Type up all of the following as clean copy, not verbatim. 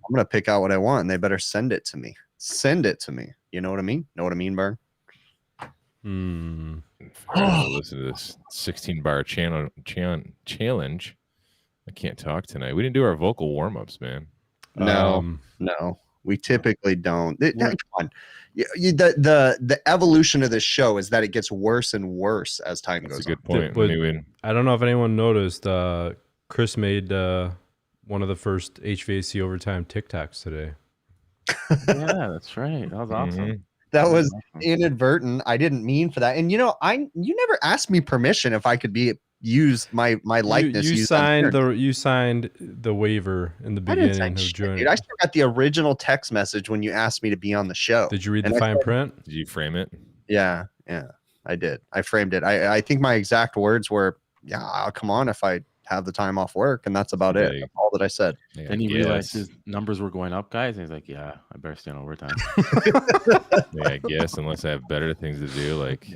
I'm going to pick out what I want, and they better send it to me. Send it to me. You know what I mean? Know what I mean, Berg? Listen to this 16-bar challenge. I can't talk tonight. We didn't do our vocal warm-ups, man. No, we typically don't. Come on. The evolution of this show is that it gets worse and worse as time goes on. That's a good point. I don't know if anyone noticed. Chris made one of the first HVAC Overtime TikToks today. Yeah, that's right. That was awesome. That was inadvertent. I didn't mean for that. And you never asked me permission if I could use my likeness. You signed the waiver in the beginning of joining. I still got the original text message when you asked me to be on the show. Did you read the fine print? Did you frame it? Yeah, I did. I framed it. I think my exact words were, "Yeah, I'll come on if I have the time off work," and that's about it. That's all that I said. Yeah, then he realized his numbers were going up, guys, and he's like, "Yeah, I better stay on overtime." Yeah, I guess unless I have better things to do, like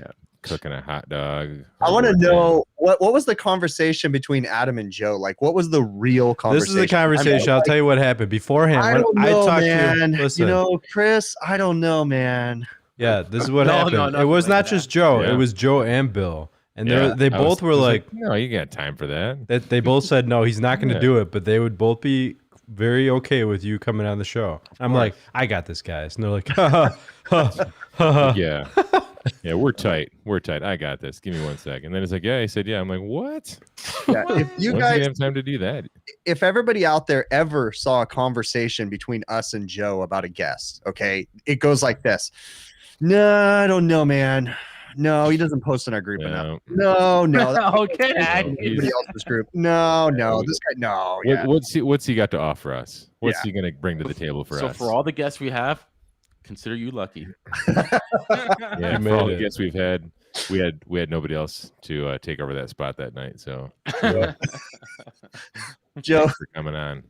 cooking a hot dog. I want to know what was the conversation between Adam and Joe? Like, what was the real conversation? This is the conversation. I'll tell you what happened beforehand. I don't know, man. Listen. Chris, I don't know, man. Yeah, this is what happened. It was not just Joe. Yeah. It was Joe and Bill. And they both were like, "No, you got time for that." They both said, no, he's not going to do it, but they would both be very okay with you coming on the show. I'm like, I got this, guys. And they're like, Yeah, we're tight. I got this. Give me 1 second. Then it's like, yeah, he said, yeah. I'm like, what? Yeah, if you guys have time to do that, if everybody out there ever saw a conversation between us and Joe about a guest, okay, it goes like this. No, I don't know, man. No, he doesn't post in our group enough. No. Okay. Anybody else's group. No. This guy, no. What's he got to offer us? What's he going to bring to the table for us? So for all the guests we have, consider you lucky. For all the guests we've had, we had nobody else to take over that spot that night. So Joe for coming on.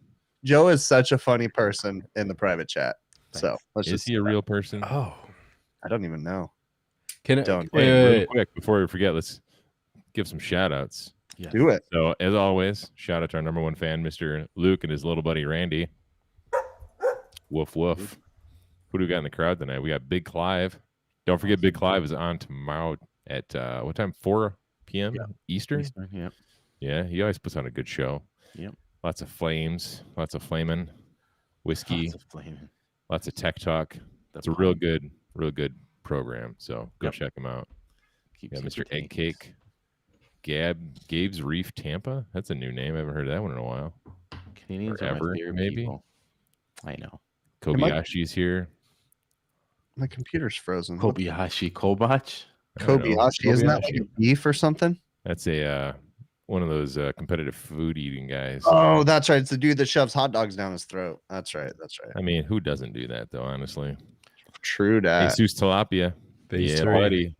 Joe is such a funny person in the private chat. So is he a real person? Oh, I don't even know. Real quick before we forget, let's give some shout outs. Yeah. Do it. So as always, shout out to our #1 fan, Mr. Luke, and his little buddy Randy. Woof woof. Who do we got in the crowd tonight? We got Big Clive, Don't forget, Big Clive is on tomorrow at what time? 4 p.m. Eastern. Yep. Yeah, he always puts on a good show. Yep. Lots of flames, lots of flaming, whiskey, Lots of flaming. lots of tech talk. It's a real good program. So go check him out. Keeps Mr. Egg Cake, Gabe's Reef Tampa. That's a new name. I haven't heard that one in a while. Canadians are my favorite people. I know. Kobayashi's here. My computer's frozen. Kobayashi Kobach. Kobayashi, isn't that like a beef or something? That's a one of those competitive food eating guys. Oh, that's right. It's the dude that shoves hot dogs down his throat. That's right. I mean, who doesn't do that though? Honestly. True that. Jesus Tilapia. Phase yeah, buddy.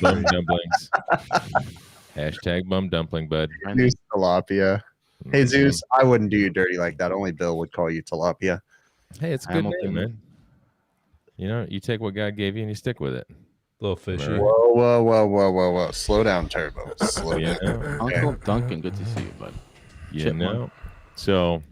Bum dumplings. Hashtag bum dumpling, bud. Jesus Tilapia. Hey, Zeus, I wouldn't do you dirty like that. Only Bill would call you Tilapia. Hey, it's a good name, man. You know, you take what God gave you and you stick with it. Little fishy. Whoa. Slow down, Turbo. Slow down. Uncle Duncan, good to see you, bud. You know. So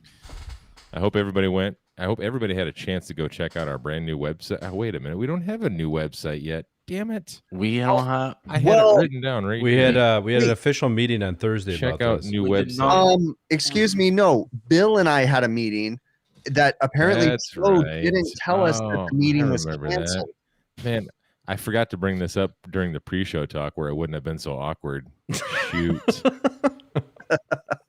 I hope everybody went. I hope everybody had a chance to go check out our brand new website. Oh, wait a minute. We don't have a new website yet. Damn it. We don't have. I had it written down right We had an official meeting on Thursday. Check about out this. new website. Excuse me. No, Bill and I had a meeting that apparently Joe didn't tell us that the meeting was canceled. Man, I forgot to bring this up during the pre-show talk where it wouldn't have been so awkward. Shoot.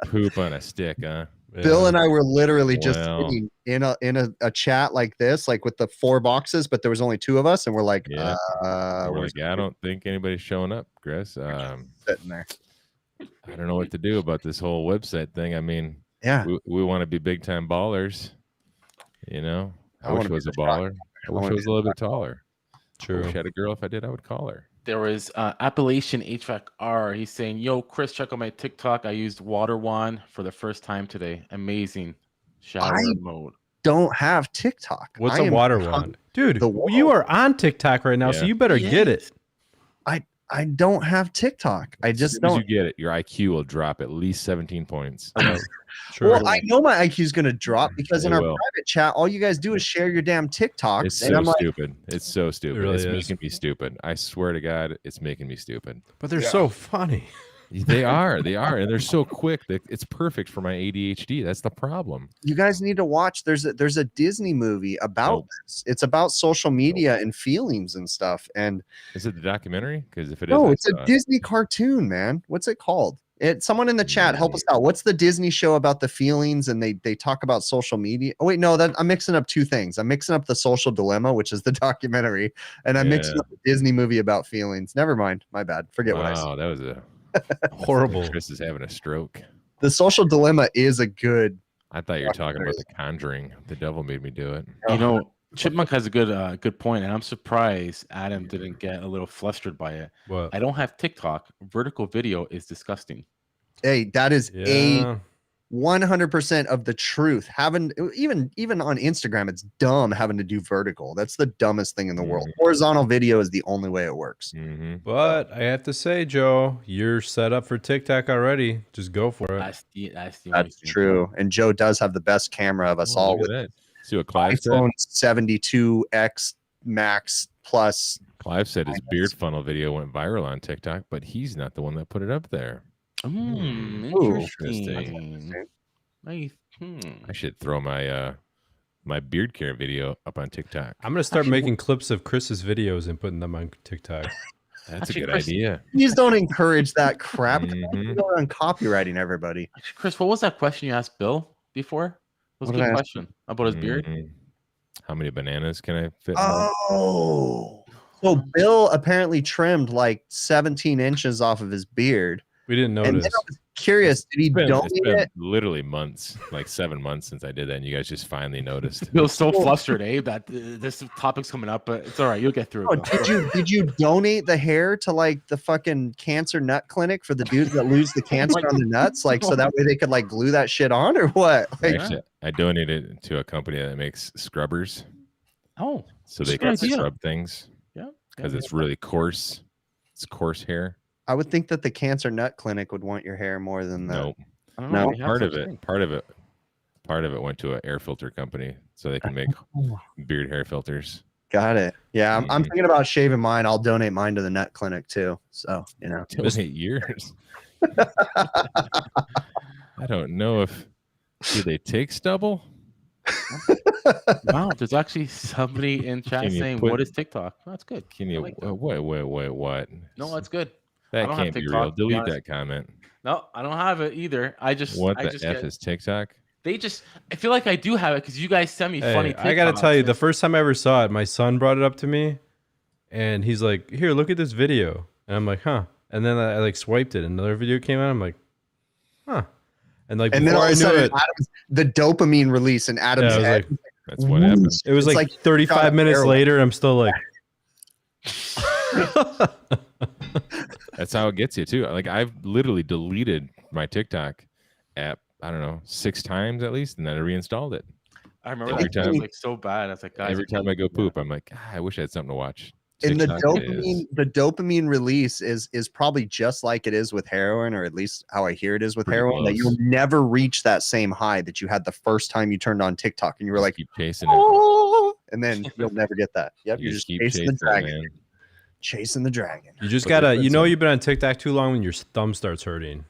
Poop on a stick, huh? Yeah. Bill and I were literally just sitting in a chat like this, like with the 4 boxes, but there was only 2 of us, and we're like, we're like, I don't think anybody's showing up, Chris. Sitting there. I don't know what to do about this whole website thing. I mean, we want to be big time ballers, you know. I wish I was a baller. I wish I was a little bit taller. True. I wish I had a girl. If I did, I would call her. There was Appalachian HVACR. He's saying, yo, Chris, check out my TikTok. I used water wand for the first time today. Amazing. Shower mode. Don't have TikTok. What's a water wand? Dude, you are on TikTok right now, so you better get it. I don't have TikTok. I just don't. As you get it, your IQ will drop at least 17 points. True. Well, I know my IQ is going to drop because in our private chat, all you guys do is share your damn TikToks. It's so stupid. It's so stupid. Really it's making me stupid. I swear to God, it's making me stupid. But they're so funny. They are, and they're so quick that it's perfect for my ADHD. That's the problem. You guys need to watch. There's a Disney movie about this. It's about social media and feelings and stuff. And is it the documentary? Because if it is, no, it's a Disney cartoon, man. What's it called? Someone in the chat, help us out. What's the Disney show about the feelings and they talk about social media? Oh wait, no, I'm mixing up 2 things. I'm mixing up The Social Dilemma, which is the documentary, and I'm mixing up the Disney movie about feelings. Never mind, my bad. Forget what I said. Wow, that was a horrible. Chris is having a stroke. The Social Dilemma is a good. I thought you were talking about The Conjuring. The devil made me do it. You know, Chipmunk has a good point, and I'm surprised Adam didn't get a little flustered by it. What? I don't have TikTok. Vertical video is disgusting. Hey, that is a 100% of the truth. Having even on Instagram, it's dumb having to do vertical. That's the dumbest thing in the world. Horizontal video is the only way it works. But I have to say, Joe, you're set up for TikTok already. Just go for it. That's true. And Joe does have the best camera of us all. With See what Clive iPhone 72X Max Plus. Clive said his beard funnel video went viral on TikTok, but he's not the one that put it up there. Interesting. I should throw my my beard care video up on TikTok. I'm gonna start making clips of Chris's videos and putting them on TikTok. That's a good idea. Please don't encourage that crap. You're on copywriting everybody. Chris, what was that question you asked Bill before? It was a good question about his beard. How many bananas can I fit? Oh, so Bill apparently trimmed like 17 inches off of his beard. We didn't notice. And then I was curious, did he donate it? Literally months, like 7 months since I did that, and you guys just finally noticed. Bill's so flustered, that this topic's coming up, but it's all right. You'll get through it. Did you donate the hair to like the fucking cancer nut clinic for the dudes that lose the cancer on the nuts, like so that way they could like glue that shit on, or what? Like, actually, I donated it to a company that makes scrubbers. Oh, so they can scrub things. Yeah, because it's really coarse. It's coarse hair. I would think that the cancer nut clinic would want your hair more than that. No, part of it went to an air filter company so they can make beard hair filters. Got it. Yeah, I'm thinking about shaving mine. I'll donate mine to the Nut Clinic too. So, you know, donate yours. I don't know if do they take stubble? Wow, there's actually somebody in chat saying, "What is TikTok?" Oh, that's good. Can you like wait? What? No, that's good. That can't be real. Delete that comment. No, I don't have it either. What the F is TikTok? I feel like I do have it because you guys send me funny TikToks. I got to tell you, the first time I ever saw it, my son brought it up to me, and he's like, "Here, look at this video," and I'm like, "Huh." And then I like swiped it, and another video came out. I'm like, "Huh." And like, and then all of a sudden, the dopamine release in Adam's head. Like, that's what happened. It was like 35 minutes later. I'm still like, that's how it gets you too. Like I've literally deleted my TikTok app, I don't know, 6 times at least, and then I reinstalled it. I remember every time it was like so bad. I was like, guys, every time I go poop, I'm like, I wish I had something to watch. And the dopamine release is probably just like it is with heroin, or at least how I hear it is with heroin, that you'll never reach that same high that you had the first time you turned on TikTok and you were like, keep chasing it. And then you'll never get that. Yep, you're just chasing the dragon. Chasing the dragon. You just gotta, you know, you've been on TikTok too long when your thumb starts hurting.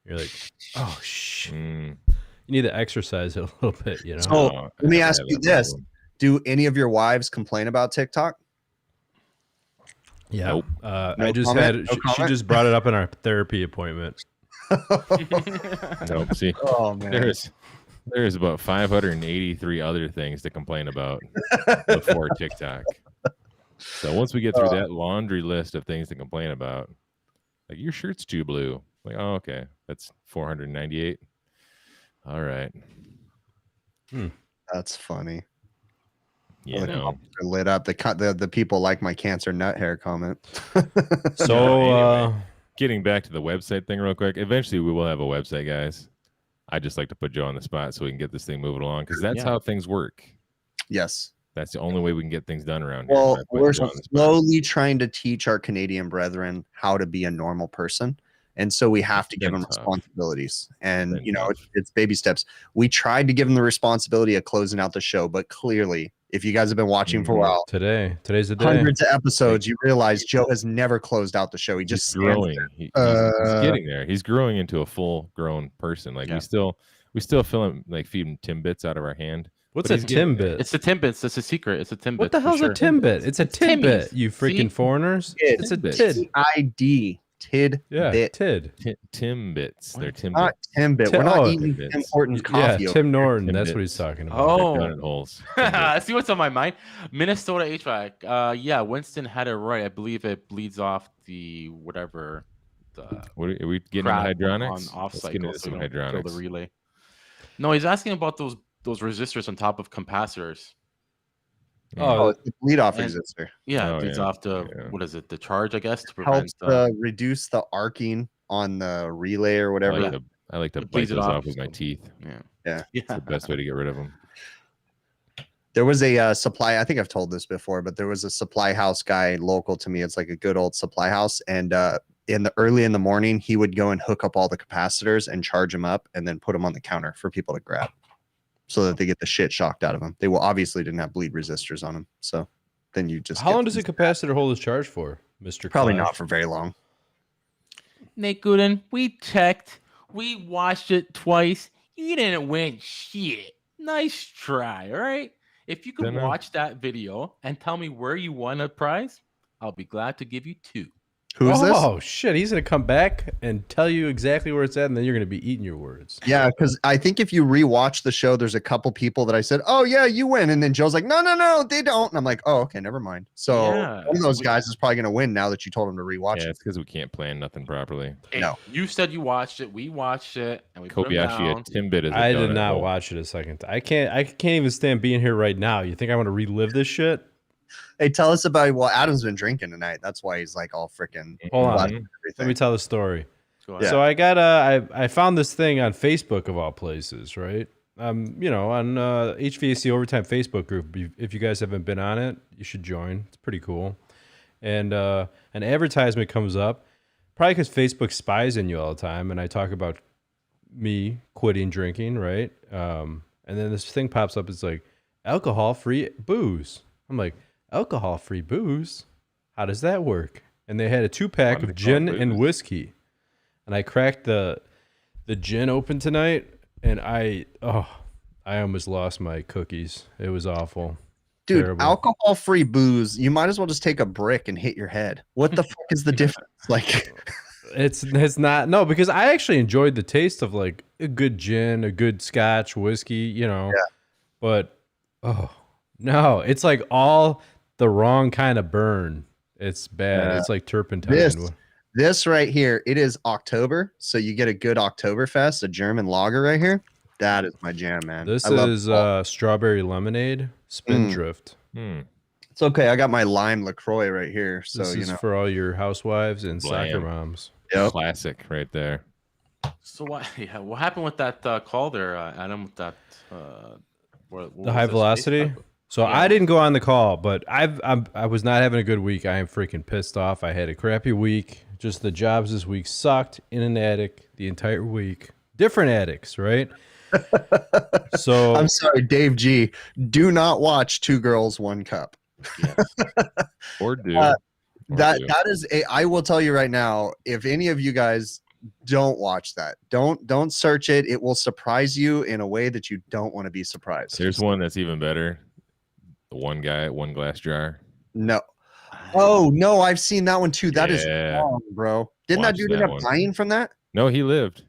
You're like, oh shit. You need to exercise it a little bit, you know. So let me ask you this: do any of your wives complain about TikTok? Yeah. Nope. I just had. She just brought it up in our therapy appointment. Nope. See, oh man, there's about 583 other things to complain about before TikTok. So once we get through that laundry list of things to complain about, like your shirt's too blue. Like, oh, okay, that's 498. All right. That's funny. Yeah, no. Lit up. The people like my cancer nut hair comment. So anyway, getting back to the website thing real quick. Eventually we will have a website, guys. I just like to put Joe on the spot so we can get this thing moving along, because that's how things work. Yes. That's the only way we can get things done around here. Well, we're slowly trying to teach our Canadian brethren how to be a normal person. And so we have to give them responsibilities. And, you know, it's baby steps. We tried to give them the responsibility of closing out the show, but clearly, if you guys have been watching for a while, today's the day. Hundreds of episodes, you realize Joe has never closed out the show. He just growing. He's getting there. He's growing into a full-grown person. Like we still feel him, like feeding Timbits out of our hand. What's a Timbit? It's the Timbits. That's a secret. It's a Timbit. What the hell's a Timbit? It's a tidbit, you freaking foreigners. It's a tid. Tid. Yeah, tid. Timbits. They're Timbits. Not Timbit. We're not eating Tim Hortons coffee. Yeah, Tim Norton. That's what he's talking about. Oh, holes. See what's on my mind? Minnesota HVAC. Yeah, Winston had it right. I believe it bleeds off the whatever. What are we getting into hydronics? On off cycle, so hydronics. The relay. No, he's asking about those resistors on top of capacitors. Oh, it's the bleed off resistor. Yeah, it bleeds off the what is it? The charge, I guess, to prevent helps reduce the arcing on the relay or whatever. I like to bite those off with my teeth. Yeah. It's the best way to get rid of them. There was a supply. I think I've told this before, but there was a supply house guy local to me. It's like a good old supply house, and early in the morning, he would go and hook up all the capacitors and charge them up, and then put them on the counter for people to grab, so that they get the shit shocked out of them. They obviously didn't have bleed resistors on them, so then you just. How long does a capacitor hold its charge for, Mr. Probably not for very long. Nate Gooden, we checked. We watched it twice. You didn't win shit. Nice try, all right? If you could watch that video and tell me where you won a prize, I'll be glad to give you 2. Who's this? Oh shit, he's gonna come back and tell you exactly where it's at, and then you're gonna be eating your words. Yeah, because I think if you rewatch the show, there's a couple people that I said, "Oh yeah, you win," and then Joe's like, "No, they don't," and I'm like, "Oh, okay, never mind." So one of those guys is probably gonna win now that you told him to rewatch it. Yeah, it's because we can't plan nothing properly. Hey, no, you said you watched it. We watched it, and we Kobayashi Timbit is. I did not watch it a second time. I can't even stand being here right now. You think I want to relive this shit? Hey, tell us about. Well, Adam's been drinking tonight. That's why he's like all freaking. Hold on, let me tell the story. Yeah. So I got I found this thing on Facebook of all places, right? You know, on HVAC Overtime Facebook group. If you guys haven't been on it, you should join. It's pretty cool. And an advertisement comes up, probably because Facebook spies on you all the time, and I talk about me quitting drinking, right? And then this thing pops up. It's like alcohol-free booze. I'm like, alcohol-free booze. How does that work? And they had a 2-pack of gin and whiskey. And I cracked the gin open tonight, and I almost lost my cookies. It was awful. Dude, Terrible. alcohol-free booze, you might as well just take a brick and hit your head. What the fuck is the difference? Like, it's not, no, because I actually enjoyed the taste of like a good gin, a good scotch, whiskey, you know. Yeah. But no, it's like all the wrong kind of burn. It's bad. Yeah. It's like turpentine. This right here, it is October, so you get a good Oktoberfest, a German lager right here. That is my jam, man. This is strawberry lemonade, Spindrift. It's okay. I got my lime LaCroix right here, so This is for all your housewives and soccer moms. Yep. Classic right there. So what happened with that call there, Adam? With that the high velocity. So I didn't go on the call, but I was not having a good week. I am freaking pissed off. I had a crappy week. Just the jobs this week sucked in an attic the entire week. Different attics, right? So I'm sorry, Dave G. Do not watch Two Girls, One Cup. Yes. Or do. That is I will tell you right now, if any of you guys don't watch that, don't search it. It will surprise you in a way that you don't want to be surprised. There's one that's even better. The one guy at One Glass Jar. No. Oh no, I've seen that one too. That is wrong, bro. Didn't that dude end up dying from that? No, he lived.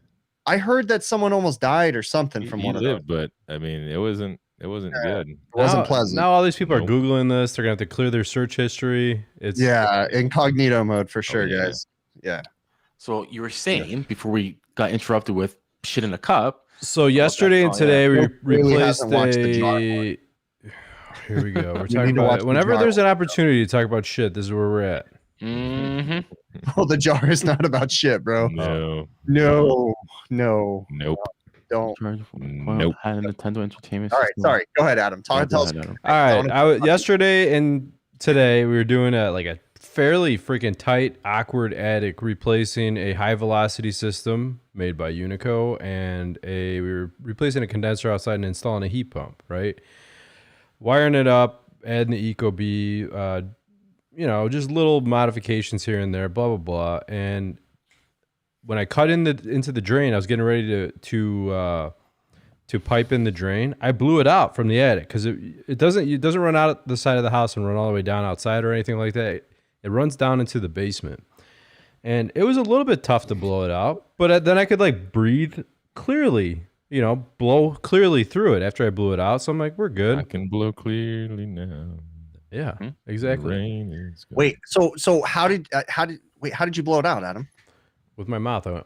I heard that someone almost died or something from one of those. But I mean, it wasn't good. It wasn't pleasant. Now all these people are Googling this. They're gonna have to clear their search history. It's incognito mode for sure, guys. Yeah. So you were saying before we got interrupted with shit in a cup. So yesterday and today we replaced a. Here we go. We're talking about it. Whenever there's an opportunity to talk about shit, this is where we're at. Oh, the jar is not about shit, bro. No. Nope. Don't. Nope. Had a Nintendo Entertainment All right, System. sorry. Go ahead, Adam. Tell us. All right. Yesterday and today we were doing a fairly freaking tight, awkward attic, replacing a high velocity system made by Unico, and we were replacing a condenser outside and installing a heat pump, right? Wiring it up, adding the Ecobee, just little modifications here and there, blah blah blah. And when I cut into the drain, I was getting ready to pipe in the drain. I blew it out from the attic because it doesn't run out the side of the house and run all the way down outside or anything like that. It runs down into the basement, and it was a little bit tough to blow it out. But then I could breathe clearly. Blow clearly through it after I blew it out. So I'm like, we're good. I can blow clearly now. Yeah, exactly. Wait, so how did you blow it out, Adam? With my mouth. I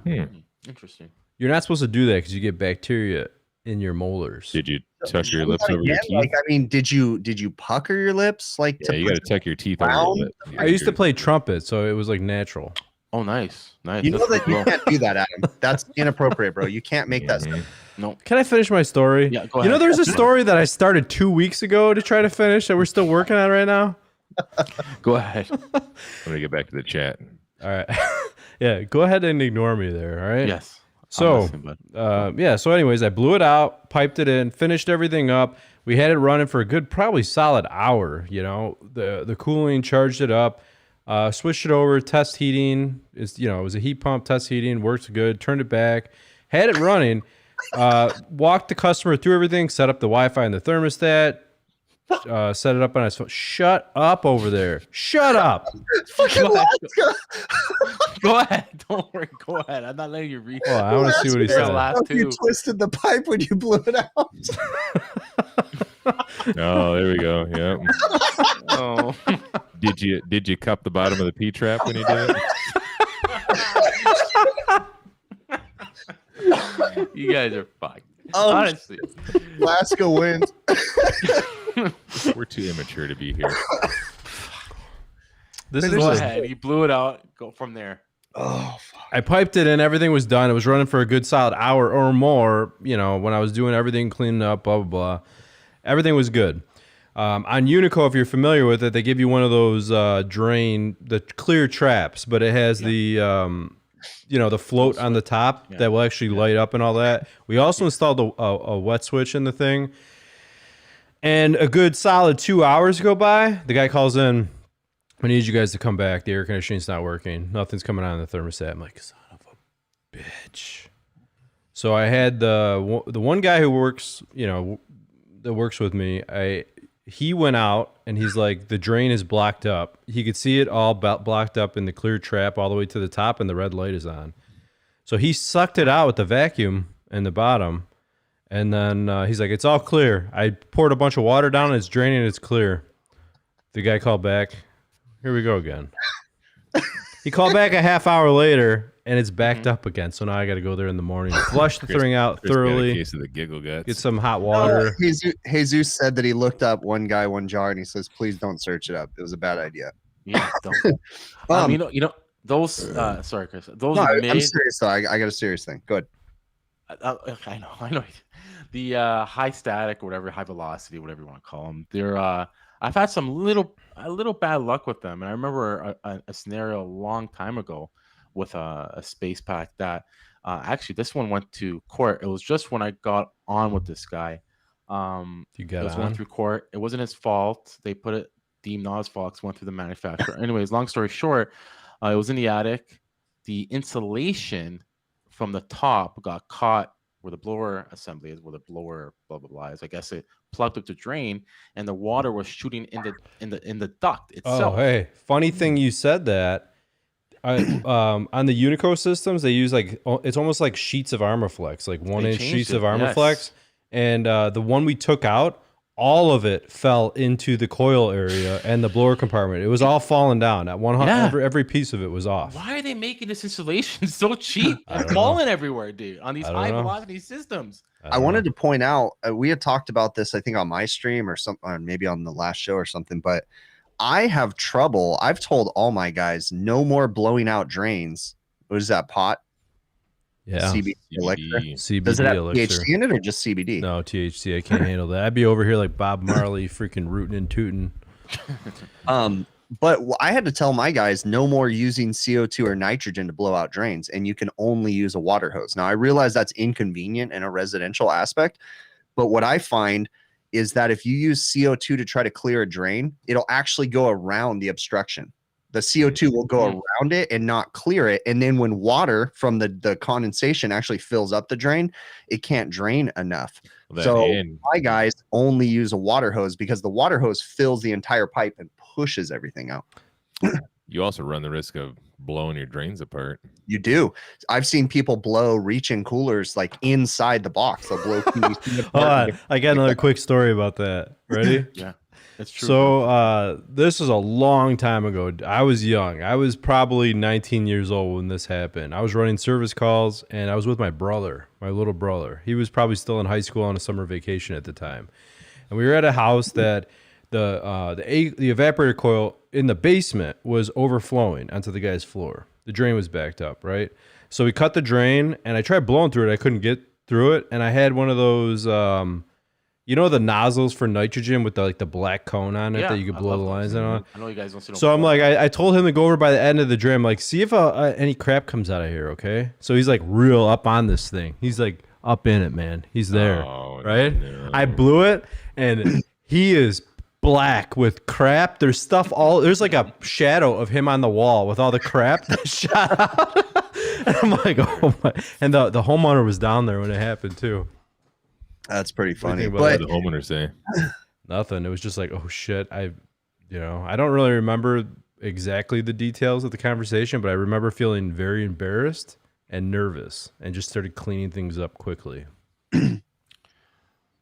went, Interesting. You're not supposed to do that because you get bacteria in your molars. Did you tuck your lips over your teeth? Did you pucker your lips? You got to tuck your teeth over your lips. I used to play trumpet, so it was like natural. Oh, nice. You know that you can't do that, Adam. That's inappropriate, bro. You can't make that stuff. No. Can I finish my story? Yeah, go ahead. There's a story that I started 2 weeks ago to try to finish that we're still working on right now. Go ahead. I'm going to get back to the chat. All right. Yeah, go ahead and ignore me there, all right? Yes. So, so anyways, I blew it out, piped it in, finished everything up. We had it running for a good, probably solid hour, the cooling, charged it up. Switched it over, test heating. It was a heat pump, test heating, works good. Turned it back, had it running. Walked the customer through everything, set up the Wi-Fi and the thermostat. Set it up on his phone. Shut up over there! Shut up! Go ahead. Don't worry. Go ahead. I'm not letting you read. Well, I want to see what he said. You twisted the pipe when you blew it out. Oh, there we go. Yep. Oh. Did you cup the bottom of the P trap when you did it? You guys are fucked. Honestly. Alaska wins. We're too immature to be here. Go ahead. You blew it out. Go from there. Oh, fuck. I piped it in. Everything was done. It was running for a good solid hour or more. When I was doing everything, cleaning up, blah blah blah. Everything was good. On Unico, if you're familiar with it, they give you one of those the clear traps, but it has the the float on the top that will actually light up and all that. We also installed a wet switch in the thing. And a good solid 2 hours go by. The guy calls in. I need you guys to come back. The air conditioning's not working. Nothing's coming on in the thermostat. I'm like, son of a bitch. So I had the one guy who works, that works with me. He went out and he's like, the drain is blocked up. He could see it all blocked up in the clear trap all the way to the top, and the red light is on. So he sucked it out with the vacuum in the bottom, and then he's like, it's all clear. I poured a bunch of water down, and it's draining, and it's clear. The guy called back. Here we go again. He called back a half hour later, and it's backed up again. So now I got to go there in the morning, flush the thing out thoroughly. A case of the giggle guts. Get some hot water. Jesus said that he looked up one guy, one jar, and he says, "Please don't search it up. It was a bad idea." Yeah, don't. Those. Sorry, Chris. Those. No, I'm serious though. I got a serious thing. Go ahead. I know. The high static or whatever, high velocity, whatever you want to call them. They're. I've had a little bad luck with them, and I remember a scenario a long time ago with a space pack that actually this one went to court. It was just when I got on with this guy. You got it was going through court. It wasn't his fault. They put it deemed not his fault. Went through the manufacturer. Anyways, long story short, it was in the attic. The insulation from the top got caught where the blower assembly is, where the blower blah blah blah is. I guess it plugged up the drain, and the water was shooting in the duct itself. Oh, hey, funny thing you said that. On the Unico systems, they use it's almost like sheets of Armorflex, like 1-inch sheets of Armorflex. And the one we took out, all of it fell into the coil area and the blower compartment. It was all falling down. At 100, every piece of it was off. Why are they making this insulation so cheap and falling everywhere, dude, on these high velocity systems? I wanted to point out, we had talked about this, I think, on my stream or something, or maybe on the last show or something, but I have trouble. I've told all my guys, no more blowing out drains. What is that, pot? Yeah. CBD elixir. CBD Does it have elixir. THC in it or just CBD? No, THC. I can't handle that. I'd be over here like Bob Marley, freaking rooting and tooting. But I had to tell my guys, no more using CO2 or nitrogen to blow out drains, and you can only use a water hose. Now, I realize that's inconvenient in a residential aspect, but what I find is that if you use CO2 to try to clear a drain, it'll actually go around the obstruction. The CO2 will go around it and not clear it. And then when water from the condensation actually fills up the drain, it can't drain enough. My guys only use a water hose because the water hose fills the entire pipe and pushes everything out. You also run the risk of blowing your drains apart. You do. I've seen people blow reach-in coolers like inside the box. They'll blow PVC apart. I got another quick story about that. Ready? Yeah. It's true. So this was a long time ago. I was young. I was probably 19 years old when this happened. I was running service calls, and I was with my brother, my little brother. He was probably still in high school on a summer vacation at the time. And we were at a house that the evaporator coil in the basement was overflowing onto the guy's floor. The drain was backed up, right? So we cut the drain, and I tried blowing through it. I couldn't get through it, and I had one of those... you know the nozzles for nitrogen with the black cone on it that you could blow the lines on? I know you guys don't see. So I'm like, I told him to go over by the end of the drain. I'm like, see if any crap comes out of here, okay? So he's like real up on this thing. He's like up in it, man. He's there, right? No. I blew it, and he is black with crap. There's like a shadow of him on the wall with all the crap that shot out. And I'm like, oh my! And the homeowner was down there when it happened too. That's pretty funny. But what did the homeowner say? Nothing. It was just like, oh shit. I don't really remember exactly the details of the conversation, but I remember feeling very embarrassed and nervous, and just started cleaning things up quickly.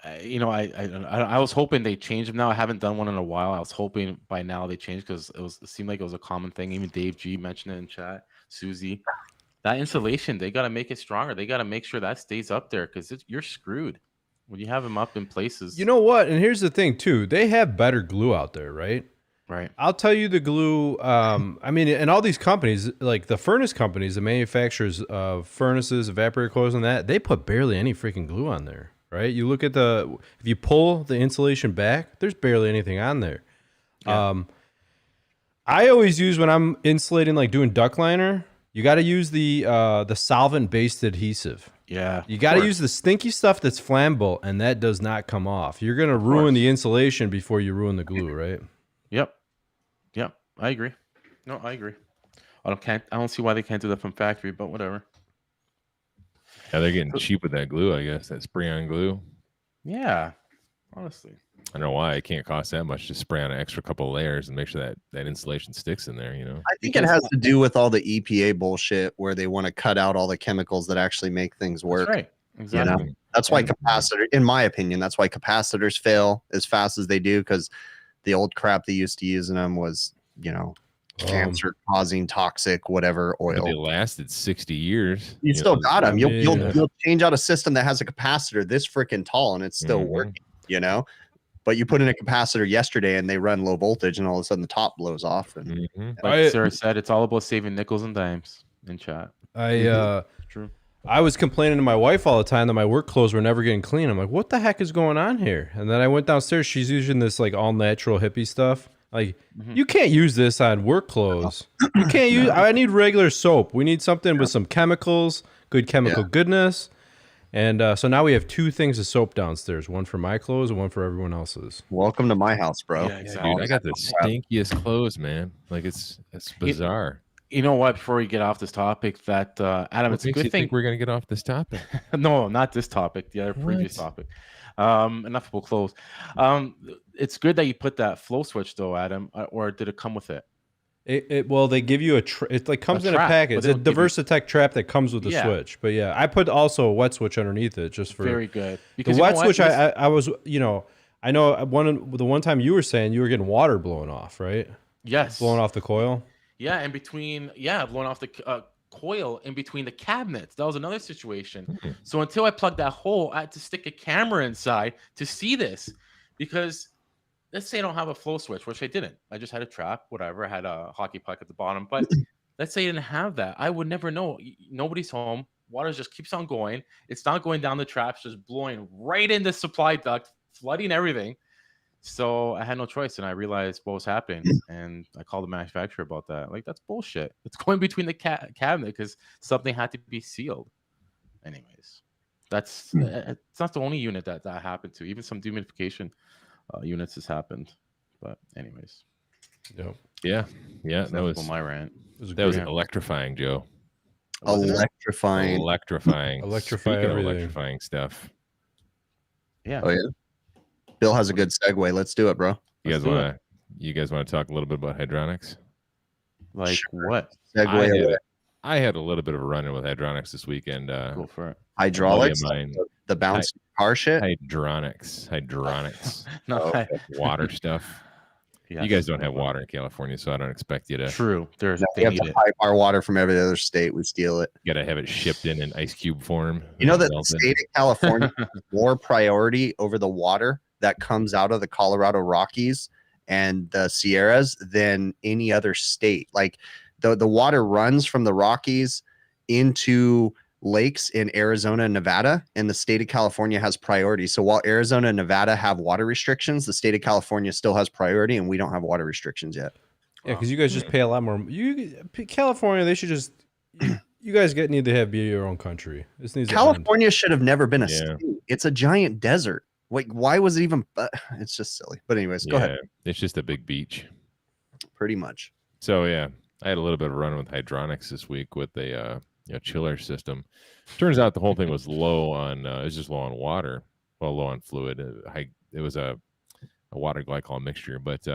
I was hoping they changed them now. I haven't done one in a while. I was hoping by now they changed because it seemed like it was a common thing. Even Dave G mentioned it in chat. Susie, that insulation, they got to make it stronger. They got to make sure that stays up there because you're screwed when you have them up in places. You know what? And here's the thing too. They have better glue out there, right? Right. I'll tell you the glue. I mean, and all these companies, like the furnace companies, the manufacturers of furnaces, evaporator coils, and that, they put barely any freaking glue on there. Right? You look at if you pull the insulation back, there's barely anything on there. Yeah. I always use when I'm insulating, like doing duct liner, You got to use the solvent-based adhesive. Yeah. You got to use the stinky stuff that's flammable, and that does not come off. You're going to ruin the insulation before you ruin the glue, right? Yep. I agree. No, I agree. I don't see why they can't do that from factory, but whatever. Yeah, they're getting cheap with that glue, I guess. That spray-on glue. Yeah. Honestly. I don't know why it can't cost that much to spray on an extra couple of layers and make sure that insulation sticks in there, you know? I think it has to do with all the EPA bullshit where they want to cut out all the chemicals that actually make things work. That's right. Exactly. You know? That's why in my opinion, that's why capacitors fail as fast as they do, because the old crap they used to use in them was, cancer causing toxic whatever oil. But they lasted 60 years. You still got them. You'll change out a system that has a capacitor this freaking tall and it's still working, But you put in a capacitor yesterday and they run low voltage and all of a sudden the top blows off. And like Sarah said, it's all about saving nickels and dimes in chat. True. I was complaining to my wife all the time that my work clothes were never getting clean. I'm like, what the heck is going on here? And then I went downstairs. She's using this like all natural hippie stuff. Like, you can't use this on work clothes. You can't use. I need regular soap. We need something with some chemicals, good chemical goodness. And so now we have 2 things of soap downstairs, one for my clothes and one for everyone else's. Welcome to my house, bro. Yeah, exactly. Dude, I got the stinkiest clothes, man. Like it's bizarre. You know what? Before we get off this topic, that Adam, it's a good thing we're gonna get off this topic. No, not this topic. The other previous topic. Enough about clothes. It's good that you put that flow switch though, Adam. Or did it come with it? Well, they give you it like comes in a package. It's a Diversitech trap that comes with the switch. But yeah, I put also a wet switch underneath it just for very good. Because the wet switch, I was I know the one time you were saying you were getting water blowing off, right? Yes, blowing off the coil. Yeah, in between. Yeah, blowing off the coil in between the cabinets. That was another situation. So until I plugged that hole, I had to stick a camera inside to see this, because let's say I don't have a flow switch, which I didn't. I just had a trap, whatever. I had a hockey puck at the bottom. But let's say I didn't have that. I would never know. Nobody's home. Water just keeps on going. It's not going down the traps, just blowing right in the supply duct, flooding everything. So I had no choice, and I realized what was happening, and I called the manufacturer about that. Like, that's bullshit. It's going between the cabinet because something had to be sealed. Anyways, it's not the only unit that happened to. Even some dehumidification units has happened. But anyways, yeah. That was my rant. That was electrifying, Joe. Electrifying electrifying stuff. Yeah. Oh yeah. Bill has a good segue. Let's do it, bro. You guys want to talk a little bit about hydronics? Like what? Segue. I had a little bit of a run-in with hydronics this weekend. Go for it. Hydraulics, the bouncy car shit. Hydronics. No, water stuff. You guys don't have water in California, so I don't expect you to. True. We have to pipe our water from every other state. We steal it. You got to have it shipped in ice cube form. You know that the state of California has more priority over the water that comes out of the Colorado Rockies and the Sierras than any other state. Like the water runs from the Rockies into lakes in Arizona and Nevada, and the state of California has priority. So while Arizona and Nevada have water restrictions, the state of California still has priority, and we don't have water restrictions yet. Yeah, because you guys just pay a lot more. California, they should just. You guys need to be your own country. This needs California should have never been a state. It's a giant desert. Like, why was it even? It's just silly. But anyways, go ahead. It's just a big beach. Pretty much. So yeah, I had a little bit of a run with hydronics this week with a chiller system. Turns out the whole thing was low on. It was just low on water. Well, low on fluid. It was a water glycol mixture. But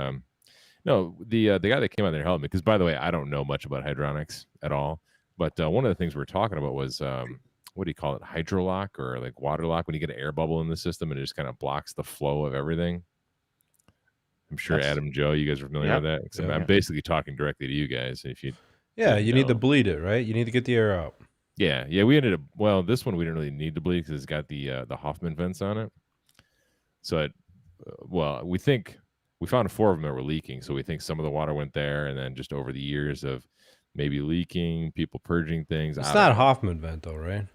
no, the guy that came out there helped me, because by the way, I don't know much about hydronics at all. But one of the things we were talking about was what do you call it? Hydrolock, or like water lock, when you get an air bubble in the system and it just kind of blocks the flow of everything. I'm sure Adam, Joe, you guys are familiar with that. Except I'm basically talking directly to you guys. If you need to bleed it, right? You need to get the air out. Yeah. We ended up, well, this one we didn't really need to bleed because it's got the Hoffman vents on it. So we think we found 4 of them that were leaking. So we think some of the water went there, and then just over the years of maybe leaking, people purging things. It's not a Hoffman vent though, right?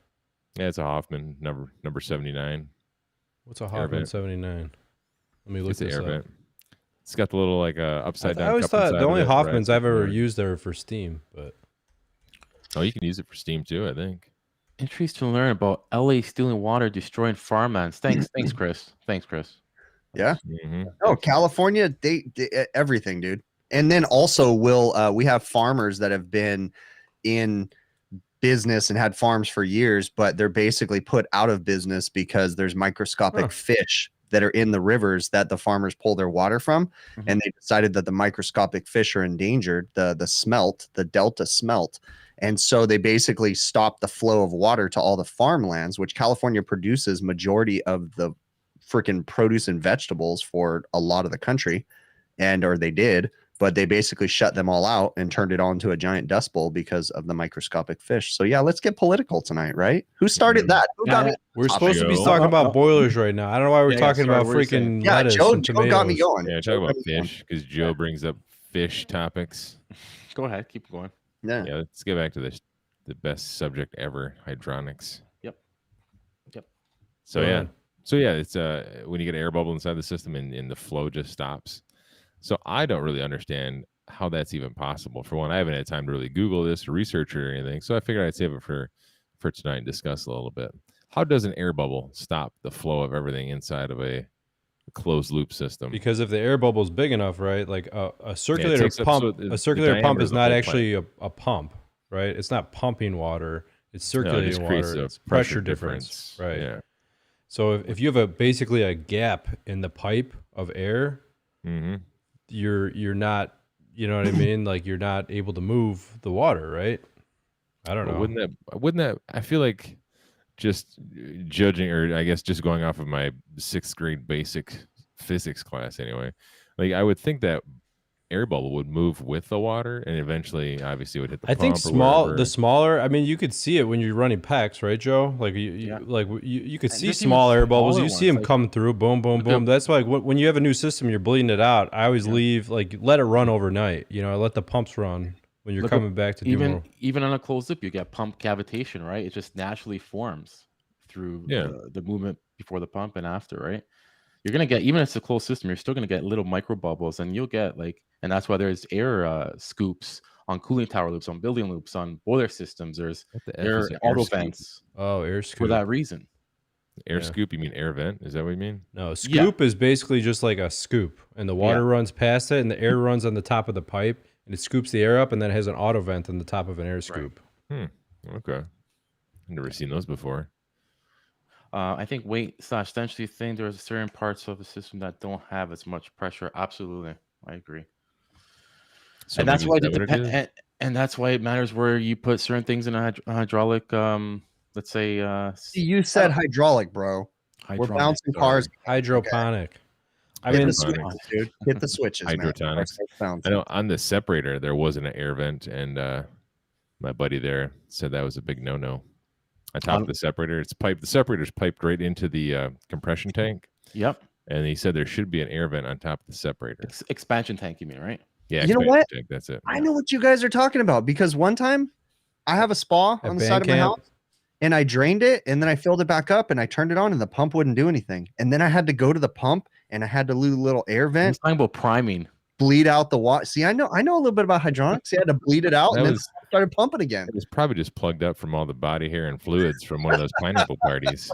Yeah, it's a Hoffman number 79. What's a Hoffman 79? Let me look this up. Vent. It's got the little like upside down. I always thought the only Hoffmans I've ever used are for steam, but Oh, you can use it for steam too, I think. Intrigued to learn about LA stealing water, destroying farmlands. Thanks, Chris. Thanks, Chris. Yeah. Oh, California, they everything, dude. And then also, we have farmers that have been in business and had farms for years, but they're basically put out of business because there's microscopic fish that are in the rivers that the farmers pull their water from. And they decided that the microscopic fish are endangered, the smelt, the Delta smelt. And so they basically stopped the flow of water to all the farmlands, which California produces majority of the freaking produce and vegetables for a lot of the country. Or they did, but they basically shut them all out and turned it on to a giant dust bowl because of the microscopic fish. So yeah, let's get political tonight, right? Who started that? Who got me? We're supposed to be talking about boilers right now. I don't know why we're talking about freaking lettuce and tomatoes. Joe got me going. Yeah, talk about fish because Joe brings up fish topics. Go ahead, keep going. Yeah, let's get back to the best subject ever, hydronics. Yep. So yeah, it's when you get an air bubble inside the system and the flow just stops. So I don't really understand how that's even possible. For one, I haven't had time to really Google this or research it or anything. So I figured I'd save it for tonight and discuss a little bit. How does an air bubble stop the flow of everything inside of a closed loop system? Because if the air bubble is big enough, right? Like a circulator pump, a circulator pump is not actually a pump, right? It's not pumping water; it's circulating water. It's pressure difference, right? Yeah. So if you have basically a gap in the pipe of air, you're not, you know what I mean? Like you're not able to move the water, right? I don't know. Wouldn't that? I feel like just judging, or I guess just going off of my 6th grade basic physics class anyway, like I would think that air bubble would move with the water and eventually obviously would hit the pump. I think the smaller, I mean, you could see it when you're running PEX, right, Joe? Like you could see small air bubbles. You see them come through, boom, boom, boom. That's why when you have a new system, you're bleeding it out. I always leave, like, let it run overnight. You know, let the pumps run when you're coming back to do more. Even on a closed loop, you get pump cavitation, right? It just naturally forms through the movement before the pump and after, right? You're gonna get, even if it's a closed system, you're still gonna get little micro bubbles, and you'll get and that's why there's air scoops on cooling tower loops, on building loops, on boiler systems. There's air auto vents. Oh, air scoop for that reason. Air scoop? You mean air vent? Is that what you mean? No, scoop is basically just like a scoop, and the water runs past it, and the air runs on the top of the pipe, and it scoops the air up, and then it has an auto vent on the top of an air scoop. Okay, I've never seen those before. I think weight/density thing. There's certain parts of the system that don't have as much pressure. Absolutely, I agree. So and that's why and that's why it matters where you put certain things in a hydraulic. Let's say. You said hydraulic, bro. We're bouncing cars. Hydroponic. Okay. I mean, the switches, dude. Hit the switches. Hydrotonics. I know on the separator there wasn't an air vent, and my buddy there said that was a big no-no. On top of the separator, it's piped. The separator's piped right into the compression tank. Yep. And he said there should be an air vent on top of the separator. Expansion tank, you mean, right? Yeah. You know what? Tank, that's it. I know what you guys are talking about, because one time I have a spa on the side of my house, and I drained it, and then I filled it back up, and I turned it on, and the pump wouldn't do anything. And then I had to go to the pump, and I had to do a little air vent. I'm talking about priming. Bleed out the water. See, I know a little bit about hydronics. You had to bleed it out, and then started pumping again. It was probably just plugged up from all the body hair and fluids from one of those pineapple parties.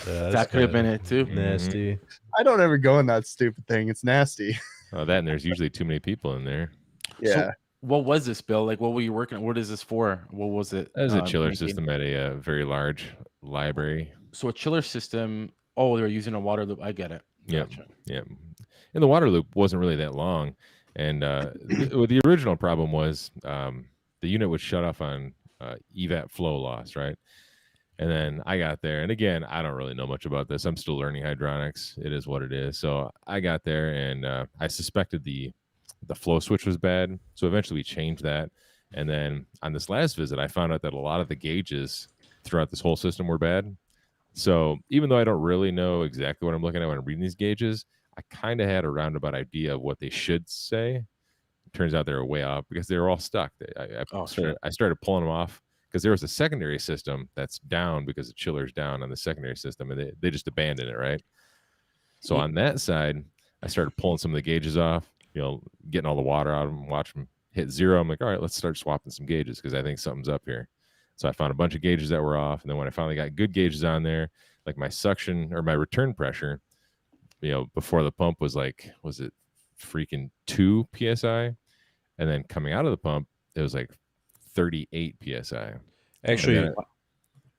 That could have been it too. Nasty. I don't ever go in that stupid thing. It's nasty. Oh, that, and there's usually too many people in there. Yeah. So what was this, Bill? Like, what were you working on? What is this for? What was it? That was a chiller system at a very library. So a chiller system. Oh, they were using a water loop. I get it. Gotcha. Yeah. And the water loop wasn't really that long. And the original problem was the unit would shut off on EVAP flow loss, right? And then I got there, and again, I don't really know much about this. I'm still learning hydronics. It is what it is. So I got there, and I suspected the flow switch was bad. So eventually we changed that. And then on this last visit, I found out that a lot of the gauges throughout this whole system were bad. So even though I don't really know exactly what I'm looking at when I'm reading these gauges, I kind of had a roundabout idea of what they should say. Turns out they were way off because they were all stuck. I started pulling them off because there was a secondary system that's down because the chiller's down on the secondary system, and they just abandoned it, right? So on that side, I started pulling some of the gauges off, getting all the water out of them, watch them hit 0. I'm like, all right, let's start swapping some gauges because I think something's up here. So I found a bunch of gauges that were off. And then when I finally got good gauges on there, like my suction or my return pressure, before the pump was like, was it freaking 2 PSI? And then coming out of the pump, it was like 38 PSI. Actually,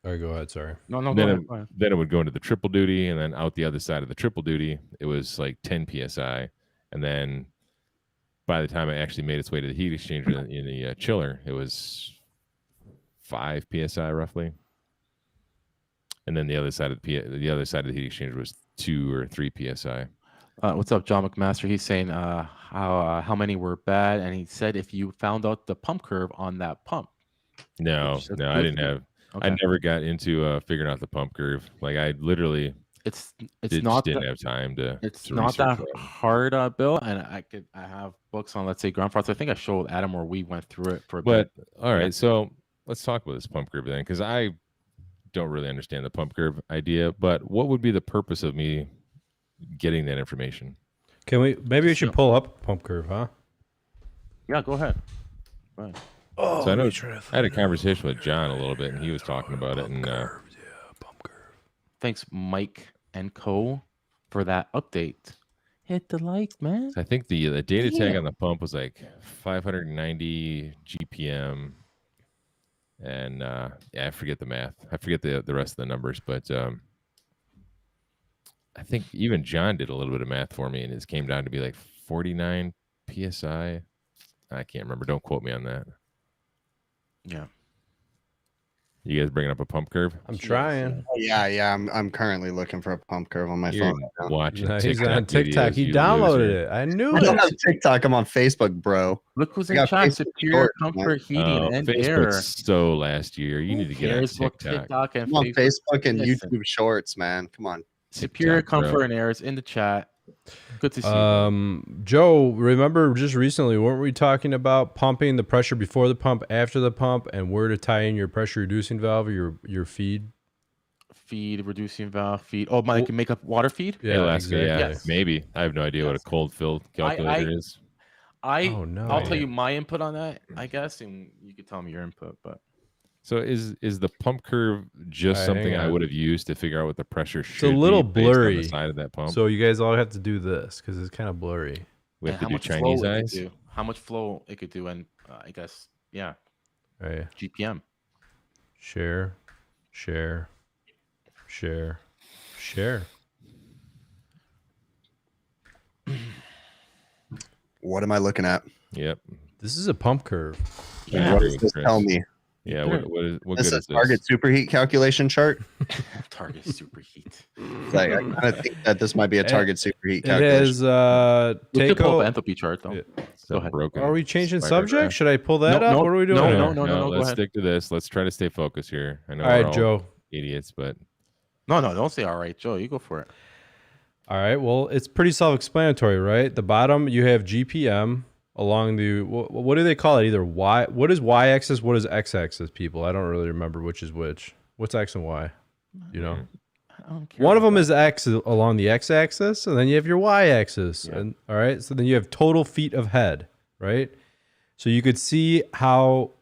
all right, go ahead. Sorry. No, go ahead. Then it would go into the triple duty, and then out the other side of the triple duty, it was like 10 PSI. And then by the time it actually made its way to the heat exchanger in the chiller, it was 5 PSI roughly. And then the other side of the heat exchanger was 2 or 3 PSI. What's up, John McMaster? He's saying how many were bad, and he said if you found out the pump curve on that pump. No, I didn't have. Okay. I never got into figuring out the pump curve. Like I literally, didn't have time to. It's not that hard, Bill. And I have books on, let's say, ground faults. I think I showed Adam where we went through it for a bit. All right, so let's talk about this pump curve then, because I don't really understand the pump curve idea. But what would be the purpose of me getting that information? Maybe we should pull up a pump curve, huh? Yeah, go ahead. Oh, so I know I had a conversation with John a little bit, and he was talking about it. And pump curve. Thanks, Mike and Co, for that update. Hit the like, man. I think the data tag on the pump was like 590 GPM, and I forget the math. I forget the rest of the numbers, but I think even John did a little bit of math for me, and it came down to be like 49 PSI. I can't remember. Don't quote me on that. Yeah. You guys bringing up a pump curve? I'm trying. Yeah. I'm currently looking for a pump curve on my phone. Watching he's on TikTok. He downloaded it. I knew I it. don't have TikTok. I'm on Facebook, bro. Look who's in chat. Superior Comfort Heating and Air. So last year, you need to get on TikTok. I'm on Facebook and YouTube Shorts, man. Come on. Superior Comfort and Air is in the chat. Good to see you. Joe, remember just recently, weren't we talking about pumping the pressure before the pump, after the pump, and where to tie in your pressure reducing valve or your feed? Feed reducing valve, feed. Oh, I can make up water feed? Yeah, exactly. Yes. Maybe. I have no idea what a cold fill calculator is. I'll tell you my input on that, I guess, and you could tell me your input, but. So is the pump curve just something I would have used to figure out what the pressure should be? It's a little blurry on the side of that pump. So you guys all have to do this because it's kind of blurry. We have to do Chinese eyes. How much flow it could do, and I guess Right. GPM. Share. What am I looking at? Yep. This is a pump curve. Yeah. What does this tell me? Yeah, what this good is target superheat calculation chart. Target superheat. Like, I kind of think that this might be a target superheat calculation. It is pull up enthalpy chart though. Go ahead. Are we changing subject? Should I pull that up? What are we doing? No. Let's stick to this. Let's try to stay focused here. I know. All right, Joe. Idiots, but no, don't say all right, Joe. You go for it. All right. Well, it's pretty self-explanatory, right? The bottom you have GPM. Along the what do they call it? Either Y. What is Y-axis? What is X-axis? People, I don't really remember which is which. What's X and Y? You know, I don't care. One of them is X along the X-axis, and then you have your Y-axis. Yeah. And all right, so then you have total feet of head, right? So you could see how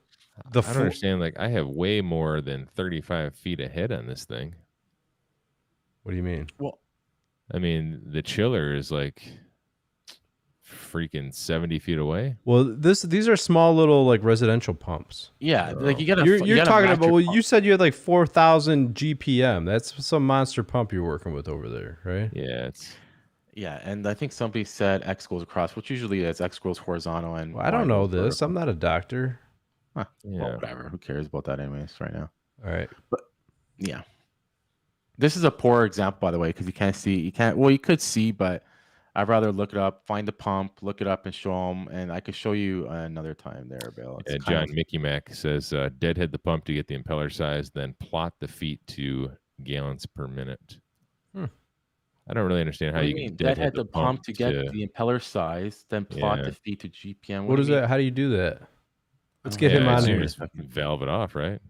I don't understand. Like I have way more than 35 feet of head on this thing. What do you mean? Well, I mean the chiller is like freaking 70 feet away. Well, these are small little like residential pumps. Yeah, like you're talking about. Well, you said you had like 4,000 GPM. That's some monster pump you're working with over there, right? Yeah, and I think somebody said X goes across, which usually is X goes horizontal. And I don't know this. Vertical. I'm not a doctor. Huh. Yeah, well, whatever. Who cares about that, anyways? Right now. All right, but yeah, this is a poor example, by the way, because you can't see. Well, you could see, but. I'd rather look it up, find the pump, look it up, and show them. And I could show you another time there, Bill. John Mickey Mac says, deadhead the pump to get the impeller size, then plot the feet to gallons per minute. I don't really understand how you can deadhead the pump to get the impeller size, then plot the feet to GPM. What is that? How do you do that? Let's get him on here. Just valve it off, right?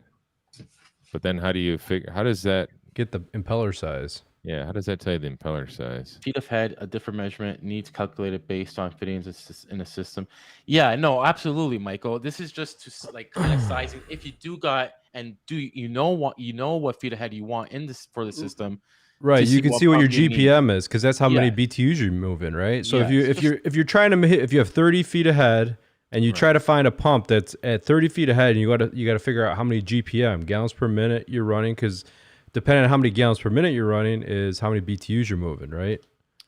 But then how do you figure? How does that get the impeller size? Yeah, how does that tell you the impeller size? Feet of head, a different measurement, needs calculated based on fittings in a system. Yeah, no, absolutely, Michael. This is just to like kind of sizing. If you do got and do you know what feet of head you want in this for the system. Right, you can see what your pump you need. GPM is because that's how many Yeah. BTUs you're moving, right? So Yeah, if you're trying to hit, if you have 30 feet ahead and you try to find a pump that's at 30 feet ahead, and you gotta figure out how many GPM, gallons per minute, you're running, because depending on how many gallons per minute you're running is how many BTUs you're moving, right?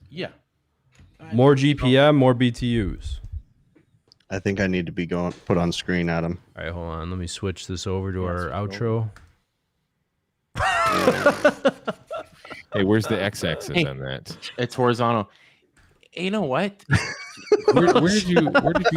Yeah. More GPM, more BTUs. I think I need to be put on screen, Adam. All right, hold on. Let me switch this over to our outro. Hey, where's the x-axis on that? It's horizontal. You know what? Where did you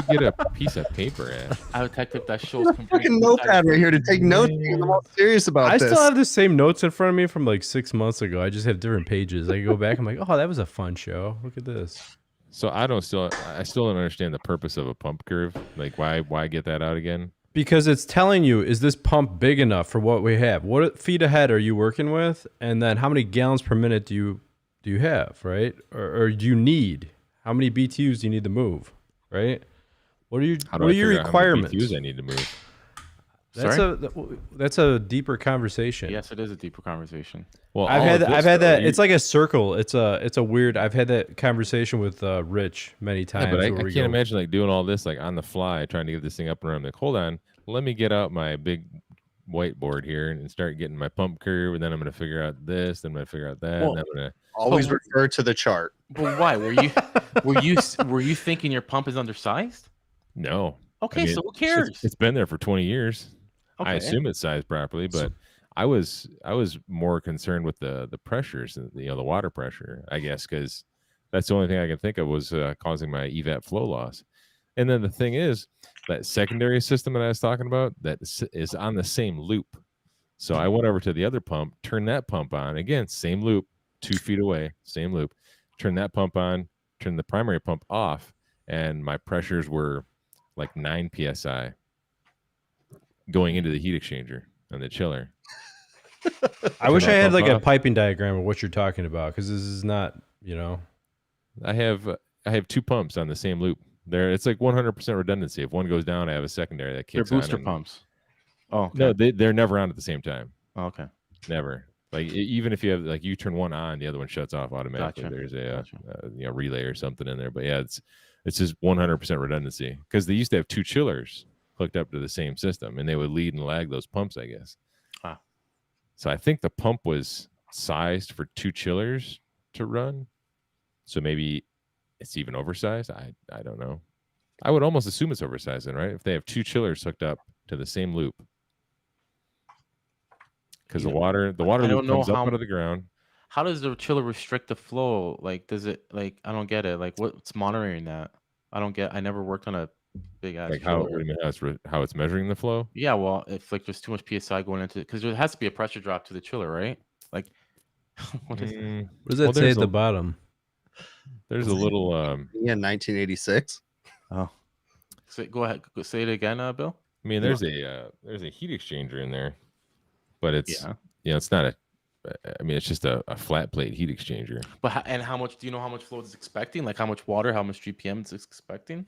get a piece of paper at? I have a tech tip that shows Fucking notepad right here to take notes. I'm all serious about I this. still have the same notes in front of me from like 6 months ago. I just have different pages. I go back, I'm like, oh, that was a fun show. Look at this. So I still don't understand the purpose of a pump curve. Like why get that out again? Because it's telling you, is this pump big enough for what we have? What feet ahead are you working with? And then how many gallons per minute do you have, right? Or do you need? How many BTUs do you need to move, right? What are your requirements? How many BTUs I need to move? That's a deeper conversation. Yes, it is a deeper conversation. Well, I've had that. It's like a circle. It's a weird. I've had that conversation with Rich many times. Yeah, but I can't imagine like doing all this like on the fly, trying to get this thing up and running. Like, hold on, let me get out my big whiteboard here and start getting my pump curve, and then I'm going to figure out this, then I'm going to figure out that. Well, and I'm gonna... Always refer to the chart. But why were you thinking your pump is undersized? No. Okay, I mean, so who cares? It's been there for 20 years. Okay. I assume it's sized properly, but I was more concerned with the pressures, the water pressure, I guess, because that's the only thing I can think of was causing my evap flow loss. And then the thing is that secondary system that I was talking about that is on the same loop. So I went over to the other pump, turned that pump on again, same loop, 2 feet away, same loop. Turn that pump on, turn the primary pump off, and my pressures were like 9 psi. Going into the heat exchanger and the chiller. I wish I had like a piping diagram of what you're talking about, because this is not, I have 2 pumps on the same loop. It's like 100% redundancy. If one goes down, I have a secondary that kicks on. They're booster pumps. Oh, okay. No, they're never on at the same time. Oh, okay. Never. Like even if you have like you turn one on, the other one shuts off automatically. Gotcha. There's a relay or something in there. But yeah, it's just 100% redundancy, because they used to have 2 chillers hooked up to the same system, and they would lead and lag those pumps, I guess. Ah. So I think the pump was sized for 2 chillers to run. So maybe it's even oversized. I don't know. I would almost assume it's oversized then, right? If they have 2 chillers hooked up to the same loop. Because the water loop comes up out of the ground. How does the chiller restrict the flow? Like, does it, like, I don't get it. Like, what's monitoring that? I never worked on a big ass. Like how it's measuring the flow? Yeah, well, if like there's too much psi going into it, because there has to be a pressure drop to the chiller, right? Like, what does that say at the bottom? There's a little 1986. Oh, go ahead, say it again, Bill. I mean, there's a heat exchanger in there, but it's it's not a. I mean, it's just a flat plate heat exchanger. But how much do you know? How much flow it's expecting? Like how much water? How much GPM it's expecting?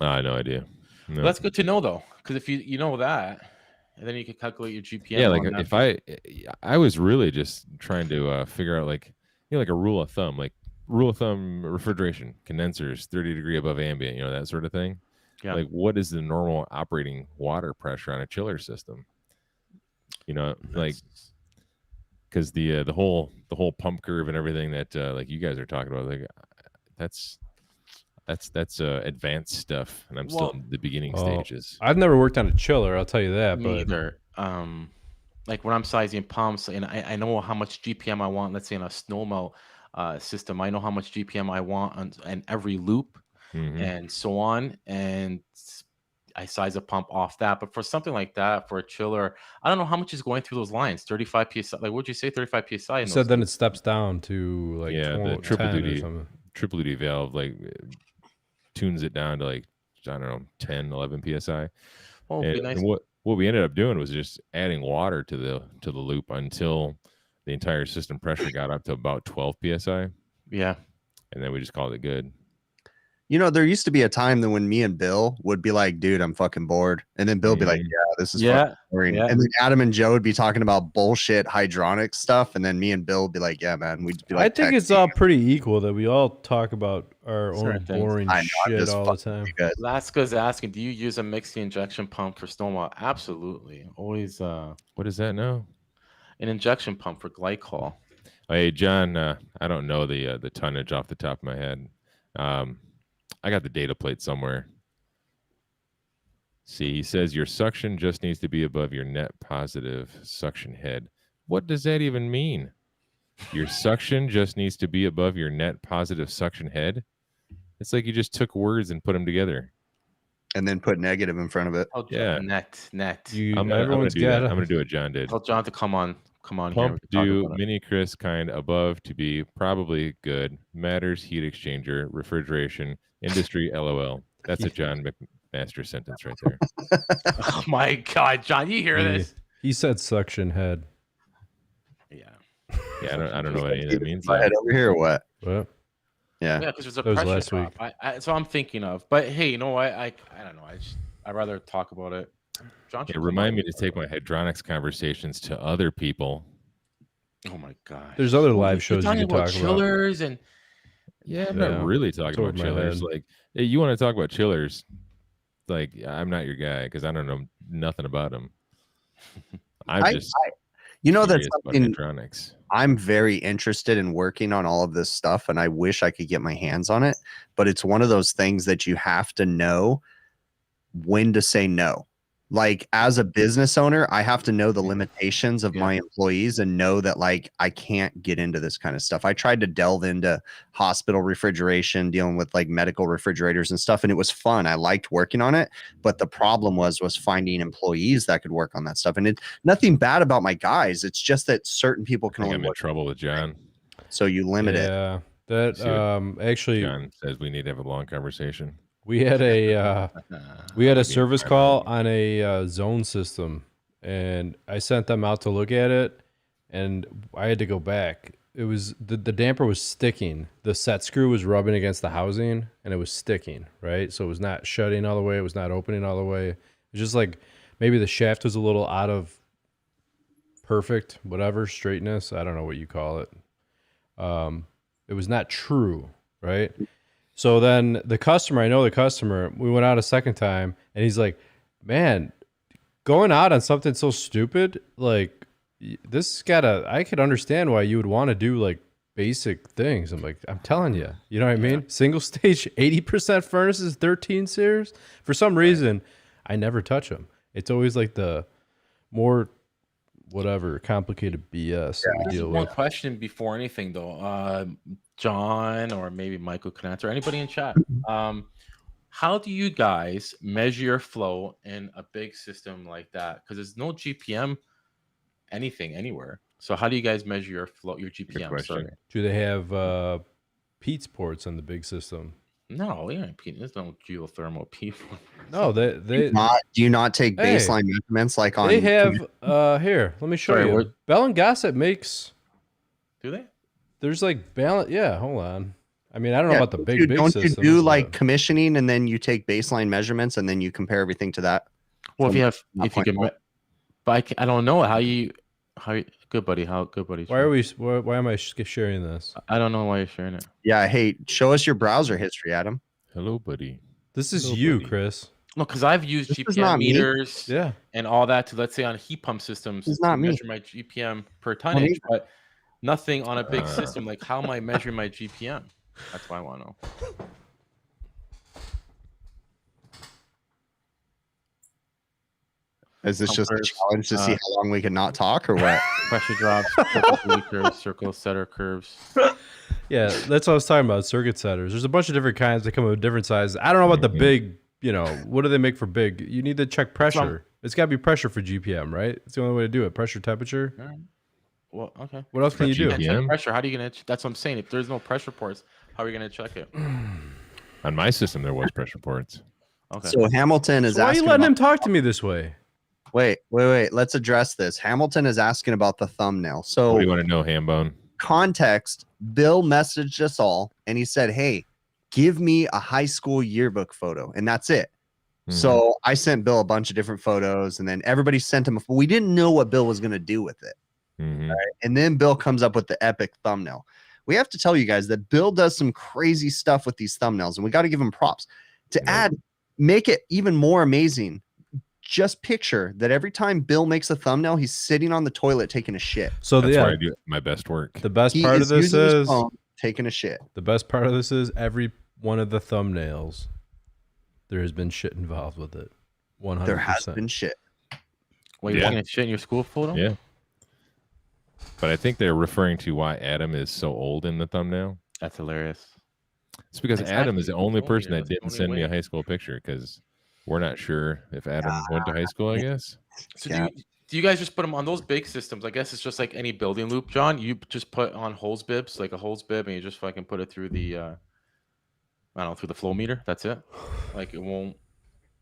I no idea. No. Well, that's good to know though, because if you know that, and then you can calculate your GPM. Yeah, like if I was really just trying to figure out like like a rule of thumb, refrigeration, condensers 30 degree above ambient, that sort of thing. Yeah. Like what is the normal operating water pressure on a chiller system? Like because the whole pump curve and everything that like you guys are talking about, like that's advanced stuff, and I'm still in the beginning stages. I've never worked on a chiller, I'll tell you that. Me either. Like when I'm sizing pumps, and I know how much GPM I want. Let's say in a snow melt system, I know how much GPM I want on every loop, and so on, and I size a pump off that. But for something like that, for a chiller, I don't know how much is going through those lines. 35 psi. Like, what'd you say? 35 psi. You said then it steps down to like the triple duty valve like tunes it down to like, I don't know, 10, 11 psi. Oh, and, nice. and what we ended up doing was just adding water to the loop until the entire system pressure got up to about 12 psi. Yeah. And then we just called it good. You know, there used to be a time that when me and Bill would be like, dude, I'm fucking bored. And then Bill would be like, yeah, this is fucking boring. Yeah. And then Adam and Joe would be talking about bullshit hydronics stuff. And then me and Bill would be like, yeah, man. We'd be like, I think it's all pretty equal that we all talk about our own Certain things. boring I know, I'm shit just all the fucking time. Laska's asking, do you use a mixed injection pump for Stonewall? Absolutely. Always What is that now? an injection pump for glycol. Hey, John, I don't know the tonnage off the top of my head. I got the data plate somewhere. See, he says your suction just needs to be above your net positive suction head. What does that even mean? Your suction just needs to be above your net positive suction head? It's like you just took words and put them together. And then put negative in front of it. Oh, Yeah. Net. I'm gonna do that. I'm gonna do what John did. Tell John to come on Pump here. do mini Chris kind above to be probably good. Matters heat exchanger, refrigeration, industry, LOL. That's a John McMaster sentence right there. Oh my God, John, you hear this? He said suction head. Yeah. Yeah, I don't know what any of that means. My head over here or what? What? Yeah. Yeah, because there's a That was pressure last drop. week. So I'm thinking of. But hey, you know what? I don't know. I'd rather talk about it. John, Yeah, remind me to take my hydronics conversations to other people. Oh my God. There's other live shows you talking can talk about. chillers and Yeah, I'm not really talking about Toward my chillers. head. Like, hey, you want to talk about chillers? Like, I'm not your guy because I don't know nothing about them. You know, that's curious about something hydronics. I'm very interested in working on all of this stuff, and I wish I could get my hands on it. But it's one of those things that you have to know when to say no. Like, as a business owner, I have to know the limitations of my employees and know that, like, I can't get into this kind of stuff. I tried to delve into hospital refrigeration, dealing with like medical refrigerators and stuff, and it was fun. I liked working on it, but the problem was finding employees that could work on that stuff. And it's nothing bad about my guys. It's just that certain people can I'm only in work. trouble with John. So you limit it. Yeah, that actually, John says we need to have a long conversation. we had a service call on a zone system, and I sent them out to look at it, and I had to go back. It was the damper was sticking. The set screw was rubbing against the housing, and it was sticking, right? So it was not shutting all the way. It was not opening all the way. It was just like maybe the shaft was a little out of perfect, whatever, straightness. I don't know what you call it. It was not true, right? So then the customer, I know the customer, we went out a second time, and he's like, man, going out on something so stupid, like, this gotta, I could understand why you would want to do like basic things. I'm like, I'm telling you, you know what I mean? Single stage, 80% furnaces, 13 series. For some reason, I never touch them. It's always like the more whatever complicated BS that we deal one with. question before anything though. John or maybe Michael can answer, anybody in chat. How do you guys measure your flow in a big system like that? Because there's no GPM anything anywhere. So how do you guys measure your flow, your GPM? Sorry. Do they have Pete's ports on the big system? No, yeah, there's no geothermal P. No, they Do you not take baseline measurements like on? They have here. Let me show Sorry, you. what- Bell and Gossett makes. Do they? There's like balance. Yeah, hold on. I mean, I don't know about the big Don't systems. you do but- like commissioning and then you take baseline measurements and then you compare everything to that? Well, So if you can, but I don't know how you good buddy. Why am I sharing this? I don't know why you're sharing it. Yeah. Hey, show us your browser history, Adam. Hello, buddy. This is Hello, you, buddy. Chris. No, because I've used This is GPM not me. meters Yeah. and all that to, let's say, on heat pump systems This is to not me. measure my GPM per tonnage, but nothing on a big Uh. system. Like, how am I measuring my GPM? That's what I want to know. Is this just a Numbers, challenge to see how long we can not talk or what? Pressure drops, circle curves, circle setter curves. Yeah, that's what I was talking about. Circuit setters. There's a bunch of different kinds that come with different sizes. I don't know about the big. You know, what do they make for big? You need to check pressure. It's got to be pressure for GPM, right? It's the only way to do it. Pressure, temperature. All right. Well, okay. What else can you do? Check GPM? pressure. How do you gonna? That's what I'm saying. If there's no pressure ports, how are you gonna check it? On my system, there was pressure ports. Okay. So Hamilton is So why are you asking letting about- him talk to me this way? Wait. Let's address this. Hamilton is asking about the thumbnail. So What do you want to know, Hambone? Context, Bill messaged us all and he said, hey, give me a high school yearbook photo. And that's it. So I sent Bill a bunch of different photos and then everybody sent him. We didn't know what Bill was going to do with it. Right? And then Bill comes up with the epic thumbnail. We have to tell you guys that Bill does some crazy stuff with these thumbnails and we got to give him props to make it even more amazing. Just picture that every time Bill makes a thumbnail, he's sitting on the toilet taking a shit. So that's where I do my best work. The best part of this is taking a shit. The best part of this is every one of the thumbnails, there has been shit involved with it. 100%. There has been shit. Wait, you're taking a shit in your school photo? Yeah. But I think they're referring to why Adam is so old in the thumbnail. That's hilarious. It's because Adam is the only person that didn't send me a high school picture because we're not sure if Adam went to high school, I guess. So do you guys just put them on those big systems? I guess it's just like any building loop, John. You just put on hose bibs, like a hose bib, and you just fucking put it through the, I don't know, through the flow meter. That's it. Like it won't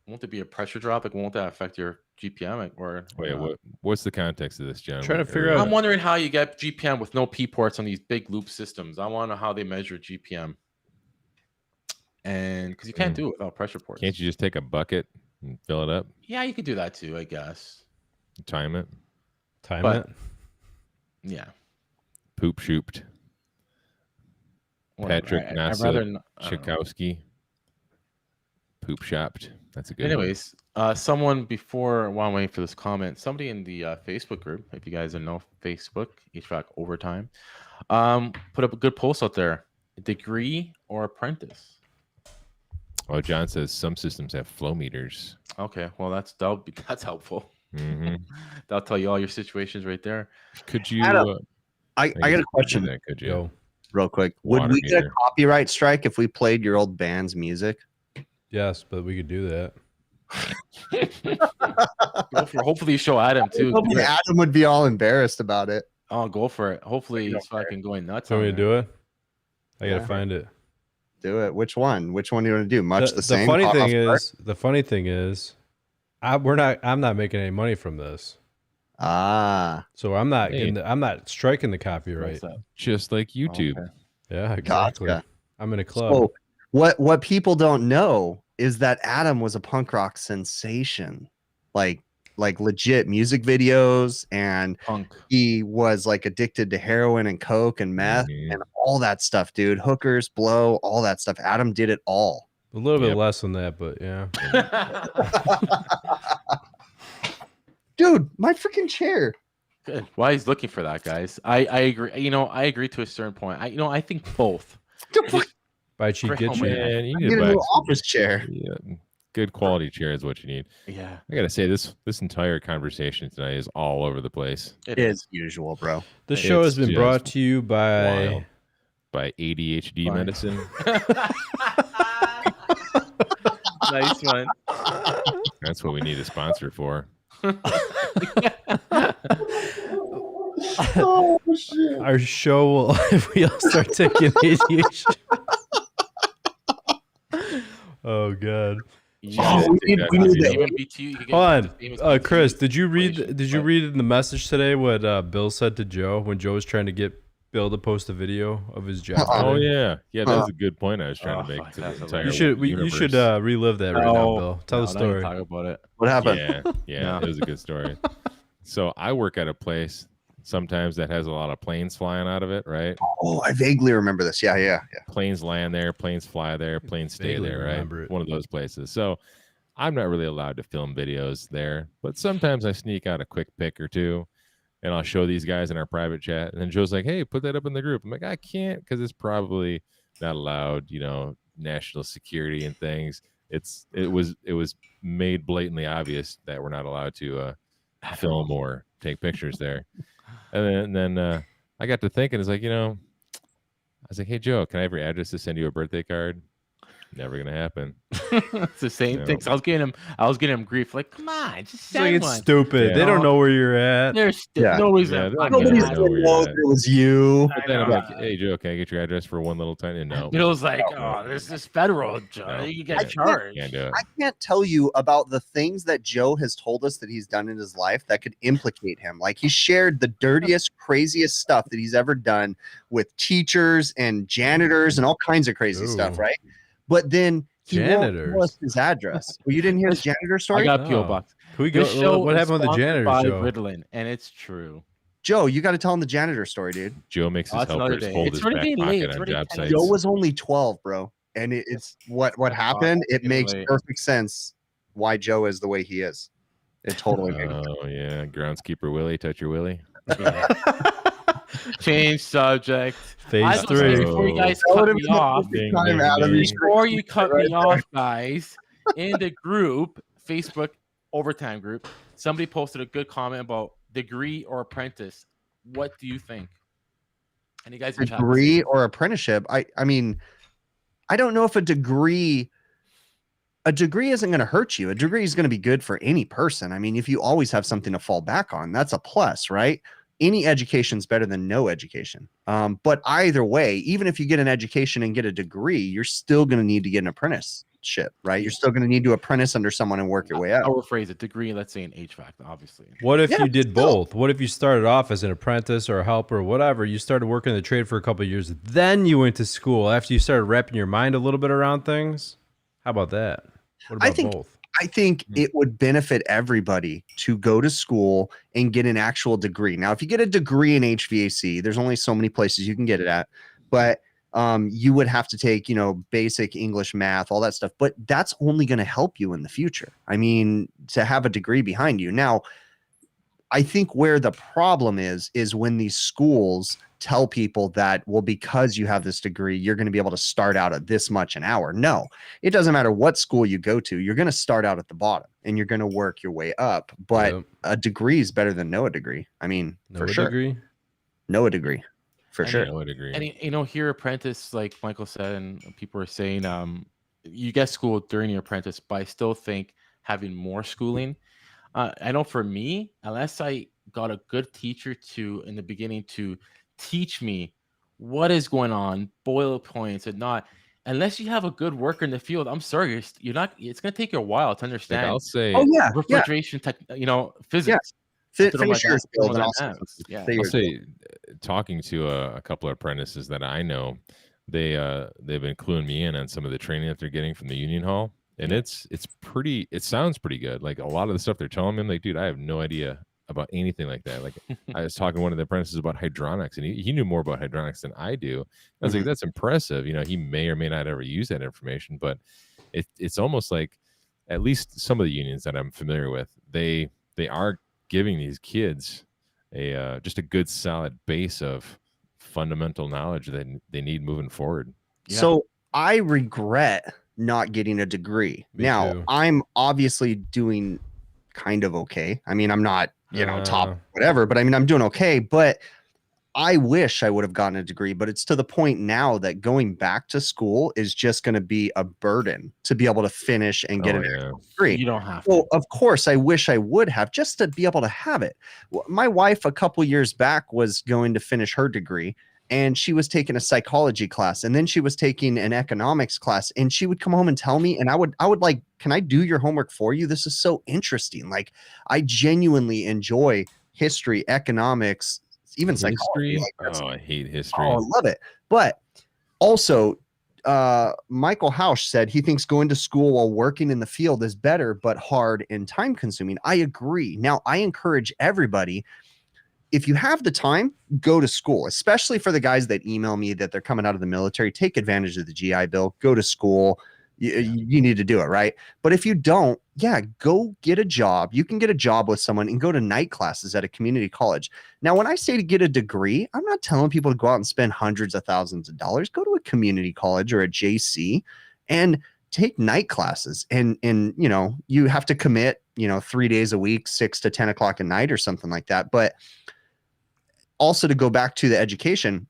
there be a pressure drop? Like won't that affect your GPM? Or wait, what's the context of this, John? Trying to figure out. I'm wondering how you get GPM with no P ports on these big loop systems. I want to know how they measure GPM. And because you can't do it without pressure ports. Can't you just take a bucket and fill it up? Yeah, you could do that too, I guess. Time it. Yeah. Poop shooped. Patrick Chakowski. Poop shopped. That's a good Anyways, someone before, while I'm waiting for this comment, somebody in the Facebook group, if you guys don't know Facebook, HVAC Overtime, put up a good post out there. Degree or apprentice? Oh, John says some systems have flow meters. Okay, well that's helpful. That'll tell you all your situations right there. Could you? I got a question. Could you? Real quick, would we get a copyright strike if we played your old band's music? Yes, but we could do that. Hopefully, you show Adam too. Adam would be all embarrassed about it. Oh, go for it. Hopefully, he's fucking going nuts. Want me to do it? I gotta find it. Do it. Which one? Which one do you want to do? Much the same. The funny thing is, I'm not making any money from this. So I'm not I'm not striking the copyright. Just like YouTube. Okay. Yeah, exactly. Gotcha. I'm in a club. So what people don't know is that Adam was a punk rock sensation. Like legit music videos, and he was like addicted to heroin and coke and meth and all that stuff, dude. Hookers, blow, all that stuff. Adam did it all. A little bit less than that, but yeah. Dude, my freaking chair. Good. While he's looking for that, guys, I agree. I agree to a certain point. I think both. Buy cheap, get cheap. Man, you need a new office chair. Yeah. Good quality chair is what you need. Yeah. I gotta say, this entire conversation tonight is all over the place. It is usual, bro. This show has been brought to you by ADHD medicine. Nice one. That's what we need a sponsor for. Oh shit. Our show will, if we all start taking ADHD. Oh god. We need Hold on, Chris. Did you read in the message today what Bill said to Joe when Joe was trying to get Bill to post a video of his job? Oh yeah, that's a good point I was trying to make. To the entire you should relive that right now, Bill. Tell the story. Talk about it. What happened? Yeah, it was a good story. So I work at a place sometimes that has a lot of planes flying out of it, right? Oh, I vaguely remember this. Yeah. Planes land there, planes fly there, planes stay there, right? One of those places. So I'm not really allowed to film videos there, but sometimes I sneak out a quick pic or two and I'll show these guys in our private chat. And then Joe's like, hey, put that up in the group. I'm like, I can't because it's probably not allowed, national security and things. It was made blatantly obvious that we're not allowed to film or take pictures there. And then I got to thinking, it's like, I was like, hey, Joe, can I have your address to send you a birthday card? Never gonna happen. It's the same thing. So I was getting him grief. Like, come on, just say it's one. stupid. Yeah. They don't know where you're at. There's nobody's Nobody's gonna know if it was you. But then I'm like, hey Joe, can I get your address for one little tiny? No. Bill's like, oh, this is federal, Joe. No. You get charged. Can't do it. I can't tell you about the things that Joe has told us that he's done in his life that could implicate him. Like he shared the dirtiest, craziest stuff that he's ever done with teachers and janitors and all kinds of crazy stuff, right? But then he won't tell us his address. Well, you didn't hear his janitor story? I got P.O. Box. Can we go? What happened with the janitor show? Ritalin, and it's true. Joe, you got to tell him the janitor story, dude. Joe makes his helpers hold his back pocket on job sites. Joe was only 12, bro. And it's what happened. It makes perfect sense why Joe is the way he is. It totally makes sense. Oh, yeah. Groundskeeper Willie, touch your Willie. Change subject. Phase 3. Before you guys cut me off, guys, in the group, Facebook Overtime group, somebody posted a good comment about degree or apprentice. What do you think? And you guys, degree or apprenticeship? I mean, I don't know if a degree isn't going to hurt you. A degree is going to be good for any person. I mean, if you always have something to fall back on, that's a plus, right? Any education is better than no education. But either way, even if you get an education and get a degree, you're still going to need to get an apprenticeship, right? You're still going to need to apprentice under someone and work your way up. I'll rephrase it. Degree, let's say in HVAC, obviously. What if you did both? What if you started off as an apprentice or a helper or whatever? You started working in the trade for a couple of years. Then you went to school after you started wrapping your mind a little bit around things. How about that? What about both? I think it would benefit everybody to go to school and get an actual degree. Now, if you get a degree in HVAC, there's only so many places you can get it at, but you would have to take, basic English, math, all that stuff. But that's only going to help you in the future. I mean, to have a degree behind you. Now, I think where the problem is when these schools tell people that, well, because you have this degree, you're going to be able to start out at this much an hour. No, it doesn't matter what school you go to. You're going to start out at the bottom and you're going to work your way up. But a degree is better than no degree. I mean, for sure. No degree. For sure. No degree. And here, apprentice, like Michael said, and people are saying, you get schooled during your apprentice, but I still think having more schooling. I know for me, unless I got a good teacher in the beginning to teach me what is going on, boil points, and not, unless you have a good worker in the field, I'm sorry, you're not. It's going to take you a while to understand. I'll say, refrigeration, physics. Finish your skills. I'll say, talking to a couple of apprentices that I know, they've been cluing me in on some of the training that they're getting from the union hall. And it sounds pretty good. Like a lot of the stuff they're telling me, I'm like, dude, I have no idea about anything like that. Like I was talking to one of the apprentices about hydronics, and he knew more about hydronics than I do. I was like, that's impressive. He may or may not ever use that information, but it's almost like, at least some of the unions that I'm familiar with, they are giving these kids just a good solid base of fundamental knowledge that they need moving forward. Yeah. So I regret not getting a degree. Me now too. I'm obviously doing kind of okay. I mean, I'm not, top whatever, but I mean, I'm doing okay, but I wish I would have gotten a degree, but it's to the point now that going back to school is just going to be a burden to be able to finish and get an degree. You don't have to. Of course, I wish I would have, just to be able to have it. My wife a couple years back was going to finish her degree, and she was taking a psychology class, and then she was taking an economics class, and she would come home and tell me, and I would like, can I do your homework for you? This is so interesting. Like, I genuinely enjoy history, economics, even psychology. I hate history. Oh, I love it. But also, Michael Hausch said he thinks going to school while working in the field is better, but hard and time consuming. I agree. Now, I encourage everybody, if you have the time, go to school, especially for the guys that email me that they're coming out of the military. Take advantage of the GI Bill, go to school. You need to do it, right? But if you don't, go get a job. You can get a job with someone and go to night classes at a community college. Now, when I say to get a degree, I'm not telling people to go out and spend hundreds of thousands of dollars. Go to a community college or a JC and take night classes. And you have to commit, 3 days a week, 6 to 10 o'clock at night or something like that. But also, to go back to the education,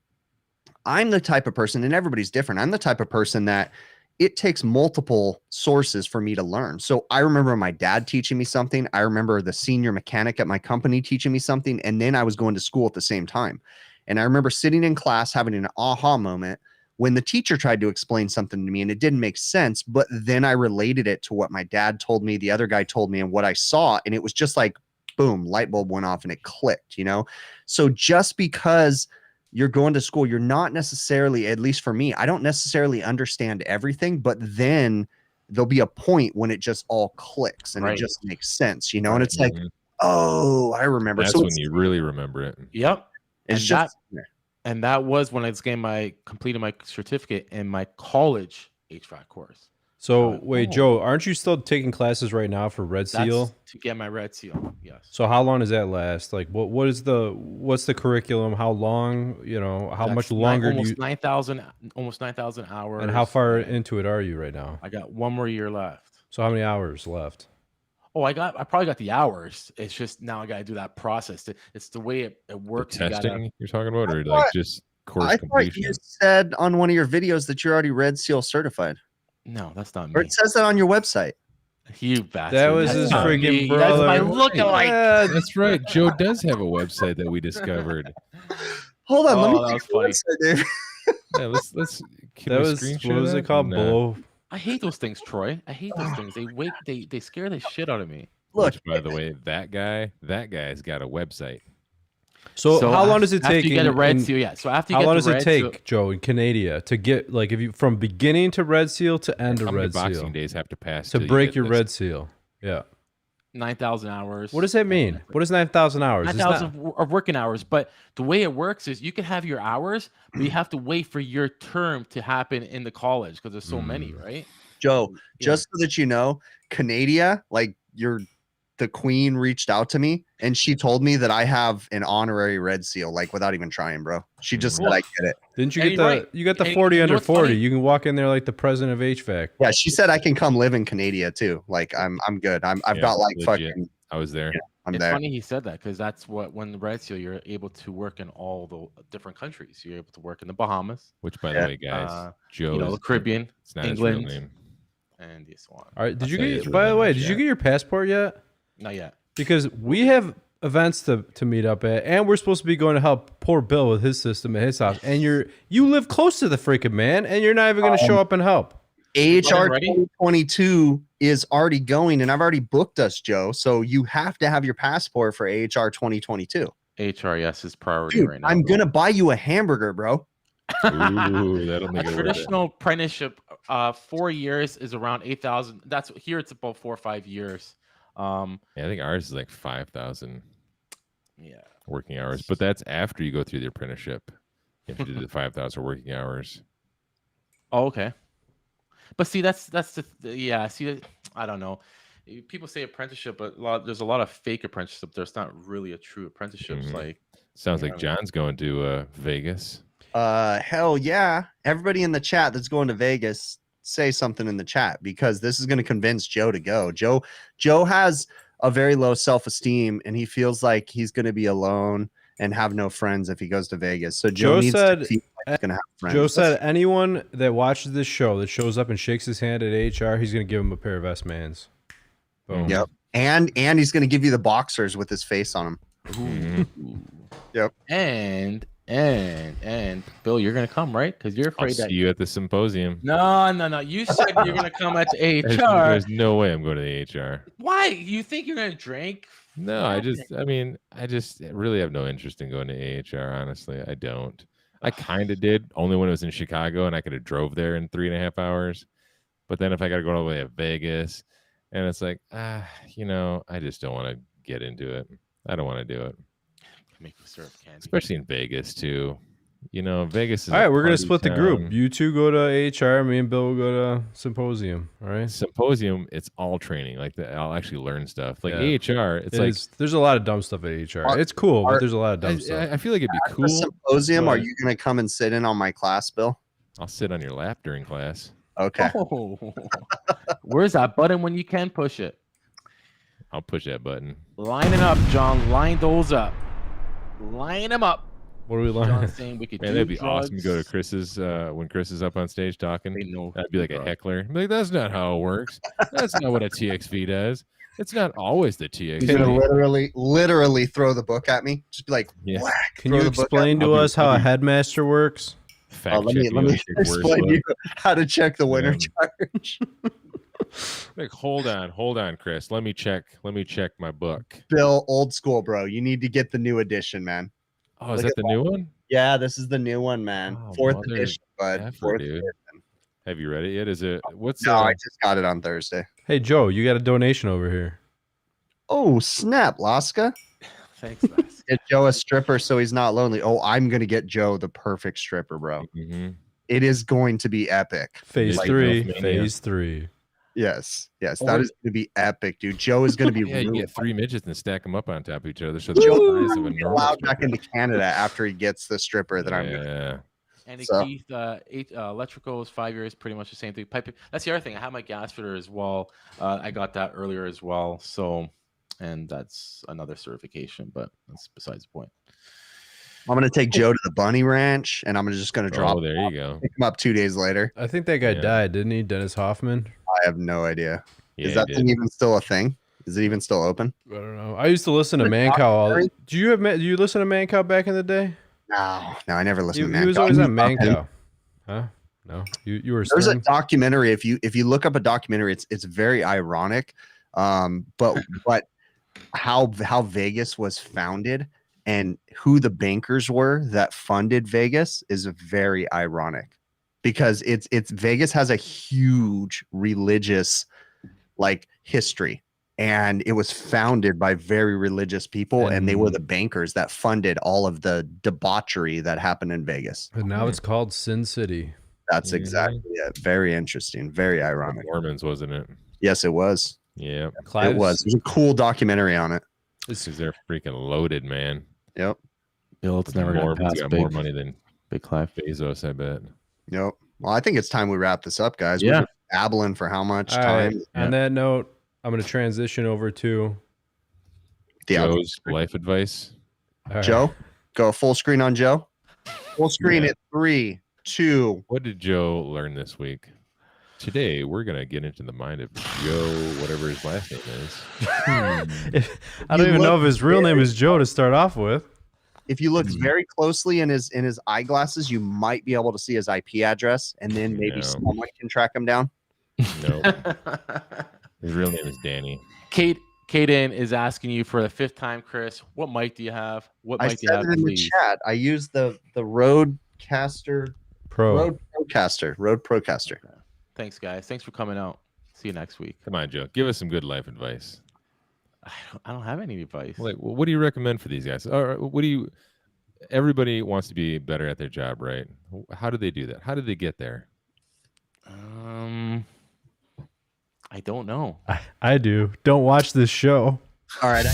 I'm the type of person, and everybody's different. I'm the type of person that it takes multiple sources for me to learn. So I remember my dad teaching me something. I remember the senior mechanic at my company teaching me something. And then I was going to school at the same time. And I remember sitting in class having an aha moment when the teacher tried to explain something to me and it didn't make sense. But then I related it to what my dad told me, the other guy told me, and what I saw. And it was just like, boom, light bulb went off and it clicked, you know? So just because you're going to school, you're not necessarily, at least for me, I don't necessarily understand everything, but then there'll be a point when it just all clicks and it just makes sense, you know? And it's like, oh, I remember. That's when you really remember it. Yep. It's and just, and that was when I completed my certificate in my college HVAC course. So wait, Joe, aren't you still taking classes right now for Red Seal? That's to get my Red Seal, yes. So how long does that last? Like, what's the curriculum? How long? You know, how much longer do you? Almost 9,000 hours. And how far into it are you right now? I got 1 more year left. So how many hours left? Oh, I probably got the hours. It's just now I got to do that process. It's the way it works. The testing you're talking about, or like just course completion? I thought you said on one of your videos that you're already Red Seal certified. No, that's not me. Or it says that on your website. You bastard. That was his freaking brother. That's my lookalike. Yeah, that's right. Joe does have a website that we discovered. Hold on, let me. That was funny. Website, Yeah, let's. That was what was it called? Below. I hate those things, Troy. I hate those things. They scare the shit out of me. Look, which, by the way, that guy's got a website. So how long does it take? After you get a Red Seal, yeah. So after you how get long does the it Red take, Seal, Joe, in Canada to get like if you from beginning to Red Seal to end of How many Red boxing Seal days have to pass to till break you your get Red Seal? Yeah. 9,000 hours. What does that mean? What is 9,000 hours? 9,000 of working hours. But the way it works is you can have your hours, but you have to wait for your term to happen in the college because there's so many, right? Joe, just so that you know, Canada, like the queen reached out to me and she told me that I have an honorary Red Seal, like without even trying, bro. She just said I get it. Didn't you get you got the 40 under 40? Funny? You can walk in there like the president of HVAC. Yeah, she said I can come live in Canada too. Like I'm good. I've got like legit. fucking. I was there. Yeah, I'm It's there. funny he said that because that's when the Red Seal, you're able to work in all the different countries. You're able to work in the Bahamas, Which, by the way, guys, Joe, the Caribbean, it's not England, his real name. and this one. All right, did you I'll tell you get? his By real the name way, in did the you chat. get your passport yet? Not yet. Because we have events to meet up at, and we're supposed to be going to help poor Bill with his system at his house. And you live close to the freaking man, and you're not even going to show up and help. AHR 2022 is already going, and I've already booked us, Joe. So you have to have your passport for AHR 2022. AHR, yes, is priority Dude, right now. I'm gonna buy you a hamburger, bro. Ooh, that'll make A it worth it. traditional apprenticeship, 4 years is around 8,000. That's here. It's about 4 or 5 years. Yeah, I think ours is like 5,000 Yeah. working hours, but that's after you go through the apprenticeship. You have to do the 5,000 working hours. Oh, okay. But see, that's yeah. See, I don't know. People say apprenticeship, but there's a lot of fake apprenticeship. There's not really a true apprenticeship. Mhm. Like, Sounds like John's going to Vegas. Hell yeah. Everybody in the chat that's going to Vegas, say something in the chat because this is going to convince Joe to go. Joe has a very low self-esteem and he feels like he's going to be alone and have no friends if he goes to Vegas. So Joe needs to feel like he's going to have friends. Joe said anyone that watches this show that shows up and shakes his hand at AHR, he's going to give him a pair of S-Mans. Boom. Yep. And he's going to give you the boxers with his face on them. Mhm. Yep. And Bill, you're gonna come, right? Because you're I'll afraid see that you at the symposium. No. You said you're gonna come at the There's AHR. no way I'm going to the AHR. Why? You think you're gonna drink? No, I just really have no interest in going to AHR. Honestly, I don't. I kind of did, only when it was in Chicago, and I could have drove there in 3.5 hours. But then if I got to go all the way to Vegas, and it's like, I just don't want to get into it. I don't want to do it, Make me serve candy. especially in Vegas too. Vegas is All right, we're going to party split the town. group. You two go to AHR, me and Bill will go to Symposium. All right. Symposium, it's all training. Like I'll actually learn stuff. Like Yeah. AHR, There's a lot of dumb stuff at AHR. It's cool, but there's a lot of dumb stuff. I feel like it'd be At cool. the symposium, are but- you going to come and sit in on my class, Bill? I'll sit on your lap during class. Okay. Oh. Where's that button when you can push it? I'll push that button. Line it up, John. Line those up. Line them up. What are we John's learning? saying we could Man, do that'd be drugs. awesome to go to Chris's when Chris is up on stage talking. They know That'd be like a drugs. heckler. I'd be like, that's not how it works. That's not what a TXV does. It's not always the He's gonna TXV. literally throw the book at me. Just be like, Yeah. whack. Can throw you the book at explain me. to us how a headmaster works? Fact Let me explain to you how to check the winter charge. Like, hold on, Chris. Let me check my book. Bill, old school, bro. You need to get the new edition, man. Oh, is that the new one? Yeah, this is the new one, man. Oh, 4th mother edition, bud. effer, 4th dude. edition. Have you read it yet? Is it what's No, I just got it on Thursday. Hey, Joe, you got a donation over here. Oh, snap, Laska. Thanks, guys. Get Joe a stripper so he's not lonely. Oh, I'm gonna get Joe the perfect stripper, bro. It is going to be epic. Phase Like 3. Mania. Phase 3. Yes, that is going to be epic, dude. Joe is going to be Yeah, you get 3 midgets and stack them up on top of each other. So Joe the size of a is normal allowed stripper. back into Canada after he gets the stripper that I'm gonna. Yeah. And So- Keith, electrical is 5 years, pretty much the same thing. Piping. That's the other thing. I have my gas fitter as well. I got that earlier as well. So, and that's another certification, but that's besides the point. I'm gonna take Joe to the bunny ranch, and I'm just gonna drop. Oh, there you go. Pick him up 2 days later. I think that guy Yeah. died, didn't he? Dennis Hoffman. I have no idea. Yeah, Is that he thing did. even still a thing? Is it even still open? I don't know. I used to listen to Mancow. Do you listen to Mancow back in the day? No, I never listened to He man. was always on Mancow. Huh? No, you were. There's a Stern? documentary. If you look up a documentary, it's very ironic. But how Vegas was founded and who the bankers were that funded Vegas is very ironic, because it's Vegas has a huge religious history, and it was founded by very religious people, and they were the bankers that funded all of the debauchery that happened in Vegas. And now it's called Sin City. That's exactly it. Very interesting. Very ironic. Mormons, wasn't it? Yes, it was. Yeah. It was. There's a cool documentary on it. This is they're freaking loaded, man. Yep. Bill, it's never going to pass got big, more money than big Clive. Bezos, I bet. Yep. Well, I think it's time we wrap this up, guys. Yeah. We've been babbling for how much All time? right. On that note, I'm going to transition over to The outro. Joe's life advice. all right. Joe, go full screen on Joe. Full screen Yeah. at 3, 2. What did Joe learn this week? Today, we're going to get into the mind of Joe, whatever his last name is. I don't even know if his real name is Joe to start off with. If you look very closely in his eyeglasses, you might be able to see his IP address, and then maybe No. someone can track him down. No, his real name is Danny. Kaden is asking you for the 5th time, Chris. What mic do you have? What I mic do you said have, it in the please? chat. I used the Rodecaster Pro. Rode Procaster. Thanks, guys. Thanks for coming out. See you next week. Come on, Joe. Give us some good life advice. I don't have any advice. Like, what do you recommend for these guys? Or what do you? Everybody wants to be better at their job, right? How do they do that? How do they get there? I don't know. I do. Don't watch this show. All right.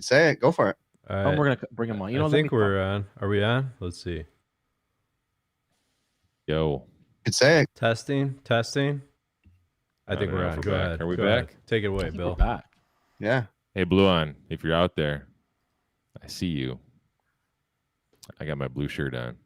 Say it. Go for it. All Oh, right. we're gonna bring him on. You know, I think we're on. Are we on? Let's see. Yo, You could say it. Testing. I think don't we're know on. if Go we're back. ahead. Are we Go ahead. back? Take it away, We're Bill. back. Yeah. hey, Blue On, if you're out there, I see you. I got my blue shirt on.